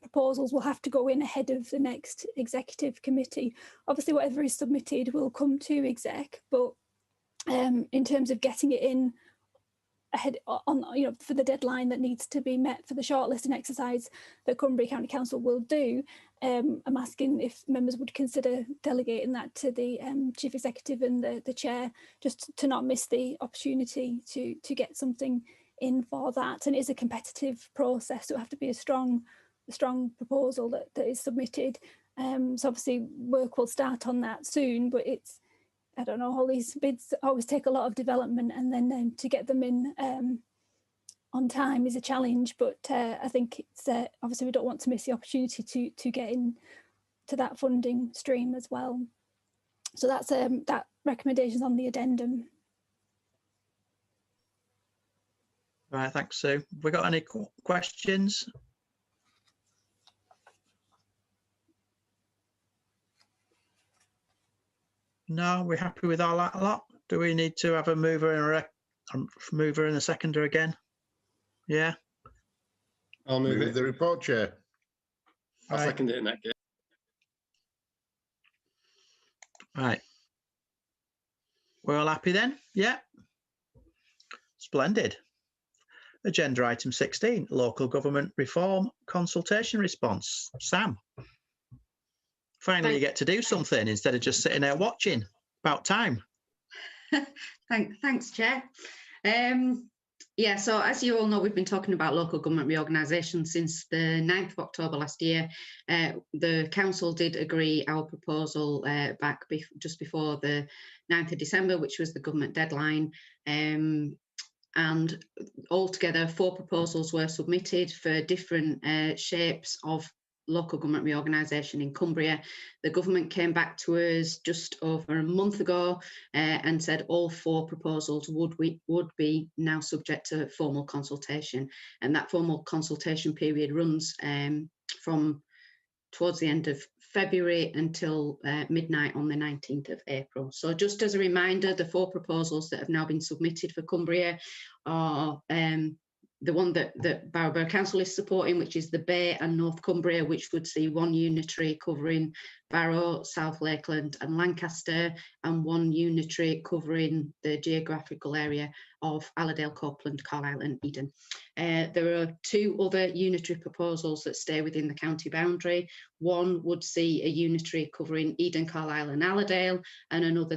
proposals will have to go in ahead of the next executive committee. Obviously, whatever is submitted will come to exec, but in terms of getting it in ahead on, for the deadline that needs to be met for the shortlisting exercise that Cumbria County Council will do, I'm asking if members would consider delegating that to the chief executive and the chair, just to not miss the opportunity to get something in for that. And it is a competitive process, so it will have to be a strong proposal that is submitted. So obviously work will start on that soon, but it's, I don't know, all these bids always take a lot of development, and then to get them in on time is a challenge. But I think it's obviously we don't want to miss the opportunity to get in to that funding stream as well. So that's that recommendations on the addendum. Right, thanks, Sue. Have we got any questions? No, we're happy with all that a lot. Do we need to have a mover and a seconder again? Yeah. I'll move it. The report, Chair. I'll second it in that case. Right. We're all happy then? Yeah. Splendid. Agenda item 16, local government reform consultation response. Sam. Finally, you get to do something instead of just sitting there watching. About time. Thanks, Chair. Yeah, so as you all know, we've been talking about local government reorganisation since the 9th of October last year. The council did agree our proposal back just before the 9th of December, which was the government deadline. And altogether, 4 proposals were submitted for different shapes of local government reorganisation in Cumbria. The government came back to us just over a month ago and said all 4 proposals would be now subject to formal consultation, and that formal consultation period runs from towards the end of February until midnight on the 19th of April. So just as a reminder, the 4 proposals that have now been submitted for Cumbria are the one that Barrow Borough Council is supporting, which is the Bay and North Cumbria, which would see 1 unitary covering Barrow, South Lakeland and Lancaster, and 1 unitary covering the geographical area of Allerdale, Copeland, Carlisle and Eden. There are 2 other unitary proposals that stay within the county boundary. One would see a unitary covering Eden, Carlisle and Allerdale, and another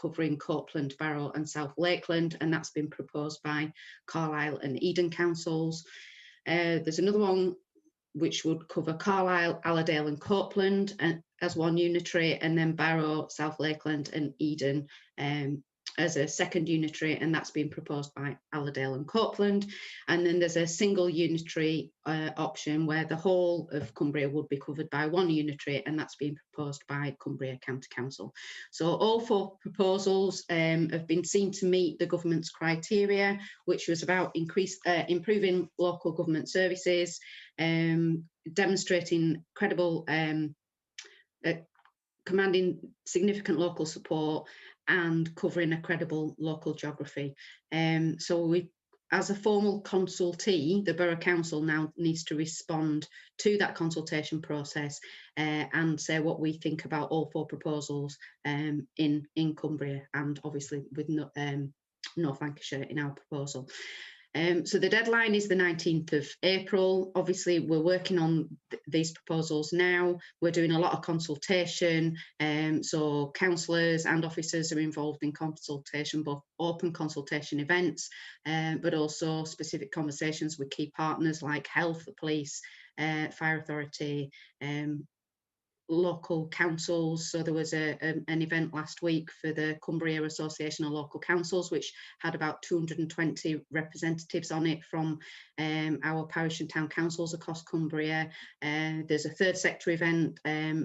covering Copeland, Barrow and South Lakeland, and that's been proposed by Carlisle and Eden councils. There's another one which would cover Carlisle, Allerdale and Copeland as 1 unitary, and then Barrow, South Lakeland and Eden as a second unitary, and that's been proposed by Allerdale and Copeland. And then there's a single unitary option where the whole of Cumbria would be covered by 1 unitary, and that's been proposed by Cumbria County Council. So all 4 proposals have been seen to meet the government's criteria, which was about improving local government services, demonstrating credible, commanding significant local support, and covering a credible local geography. So we as a formal consultee, the Borough Council now needs to respond to that consultation process and say what we think about all 4 proposals in Cumbria, and obviously with North Lancashire in our proposal. So the deadline is the 19th of April. Obviously, we're working on these proposals now. We're doing a lot of consultation. So councillors and officers are involved in consultation, both open consultation events, but also specific conversations with key partners like health, the police, fire authority, local councils. So there was an event last week for the Cumbria Association of Local Councils, which had about 220 representatives on it from our parish and town councils across Cumbria. There's a third sector event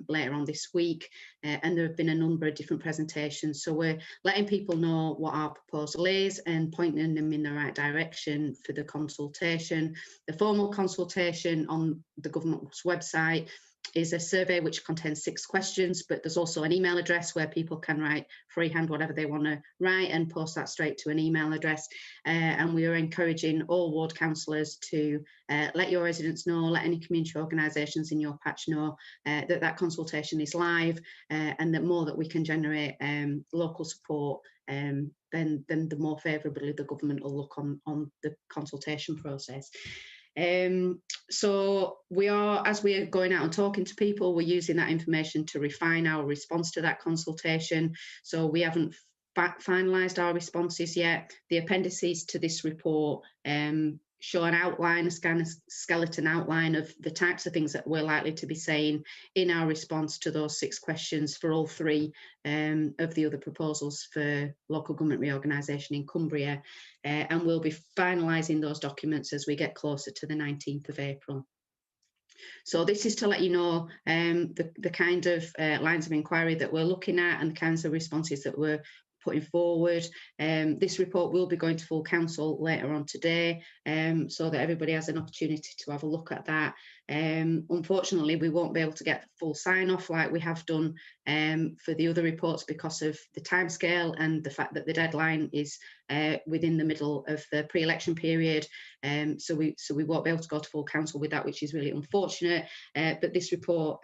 later on this week, and there have been a number of different presentations. So we're letting people know what our proposal is and pointing them in the right direction for the consultation. The formal consultation on the government's website is a survey which contains 6 questions, but there's also an email address where people can write freehand whatever they want to write and post that straight to an email address. And we are encouraging all ward councillors to let your residents know, let any community organisations in your patch know that consultation is live, and that more that we can generate local support, then the more favourably the government will look on the consultation process. So we are, as we are going out and talking to people, we're using that information to refine our response to that consultation. So we haven't finalised our responses yet. The appendices to this report show an outline, a skeleton outline of the types of things that we're likely to be saying in our response to those 6 questions for all 3 of the other proposals for local government reorganisation in Cumbria. And we'll be finalising those documents as we get closer to the 19th of April. So this is to let you know the kind of lines of inquiry that we're looking at and the kinds of responses that we're putting forward. This report will be going to full council later on today, so that everybody has an opportunity to have a look at that. Unfortunately, we won't be able to get full sign-off like we have done for the other reports because of the timescale and the fact that the deadline is within the middle of the pre-election period. So we won't be able to go to full council with that, which is really unfortunate. But this report,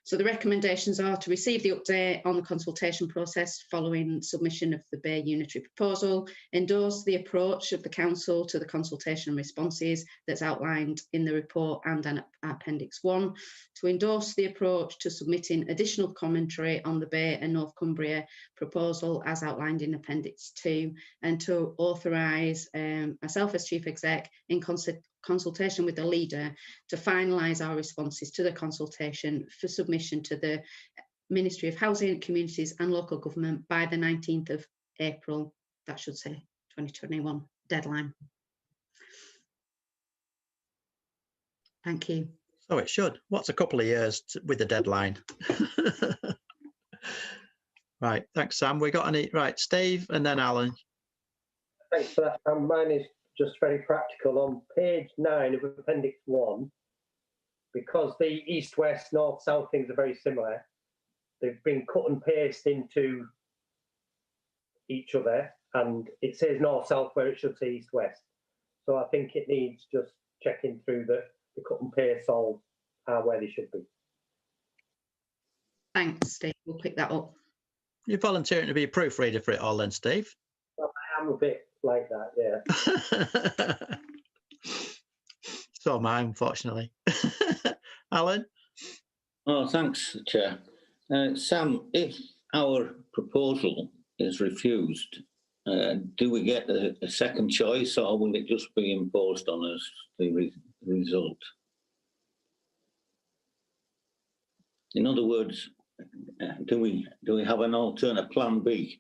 so the recommendations are to receive the update on the consultation process following submission of the Bay Unitary proposal, endorse the approach of the council to the consultation responses that's outlined in the report and in Appendix 1, to endorse the approach to submitting additional commentary on the Bay and North Cumbria proposal as outlined in Appendix 2, and to authorise myself as Chief Exec in consultation with the leader to finalise our responses to the consultation for submission to the Ministry of Housing, Communities and Local Government by the 19th of April, that should say 2021 deadline. Thank you. So it should. What's a couple of years with the deadline? Right, thanks, Sam. We got any? Right, Steve and then Alan. Thanks for that. Mine is just very practical. On page 9 of Appendix 1, because the east-west, north-south things are very similar, they've been cut and pasted into each other, and it says north-south where it should say east-west. So I think it needs just checking through that the cut and paste all are where they should be. Thanks, Steve. We'll pick that up. You're volunteering to be a proofreader for it all then, Steve? Well, I am a bit like that, yeah. So am I, unfortunately. Alan? Oh, thanks, Chair. Sam, if our proposal is refused, do we get a second choice, or will it just be imposed on us, the result? In other words, do we have an alternate plan B?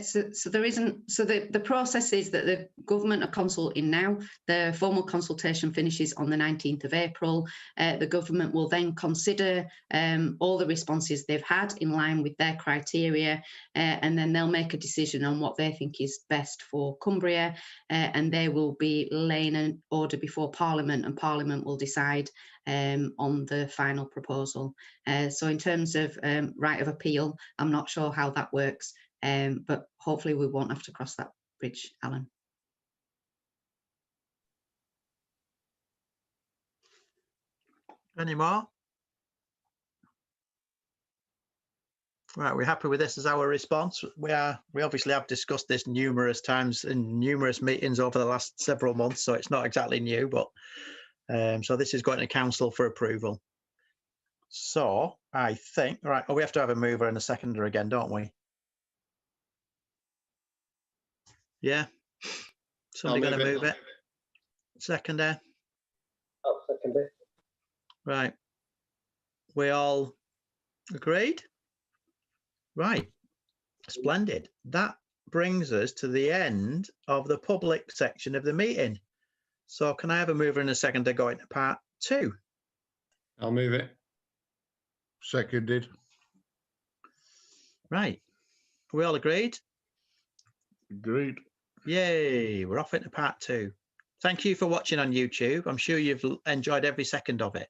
So there isn't. So the process is that the government are consulting now. The formal consultation finishes on the 19th of April. The government will then consider all the responses they've had in line with their criteria, and then they'll make a decision on what they think is best for Cumbria, and they will be laying an order before Parliament, and Parliament will decide on the final proposal. So in terms of right of appeal, I'm not sure how that works. But hopefully we won't have to cross that Pitch, Alan. Any more? Right, we're happy with this as our response. We obviously have discussed this numerous times in numerous meetings over the last several months, so it's not exactly new, but so this is going to council for approval. So I think, right, we have to have a mover and a seconder again, don't we? Yeah. Somebody going to move it? Seconder? I'll second it. Right. We all agreed? Right. Splendid. That brings us to the end of the public section of the meeting. So can I have a mover and a seconder going to part 2? I'll move it. Seconded. Right. We all agreed? Agreed. Yay, we're off into part 2. Thank you for watching on YouTube. I'm sure you've enjoyed every second of it.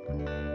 you.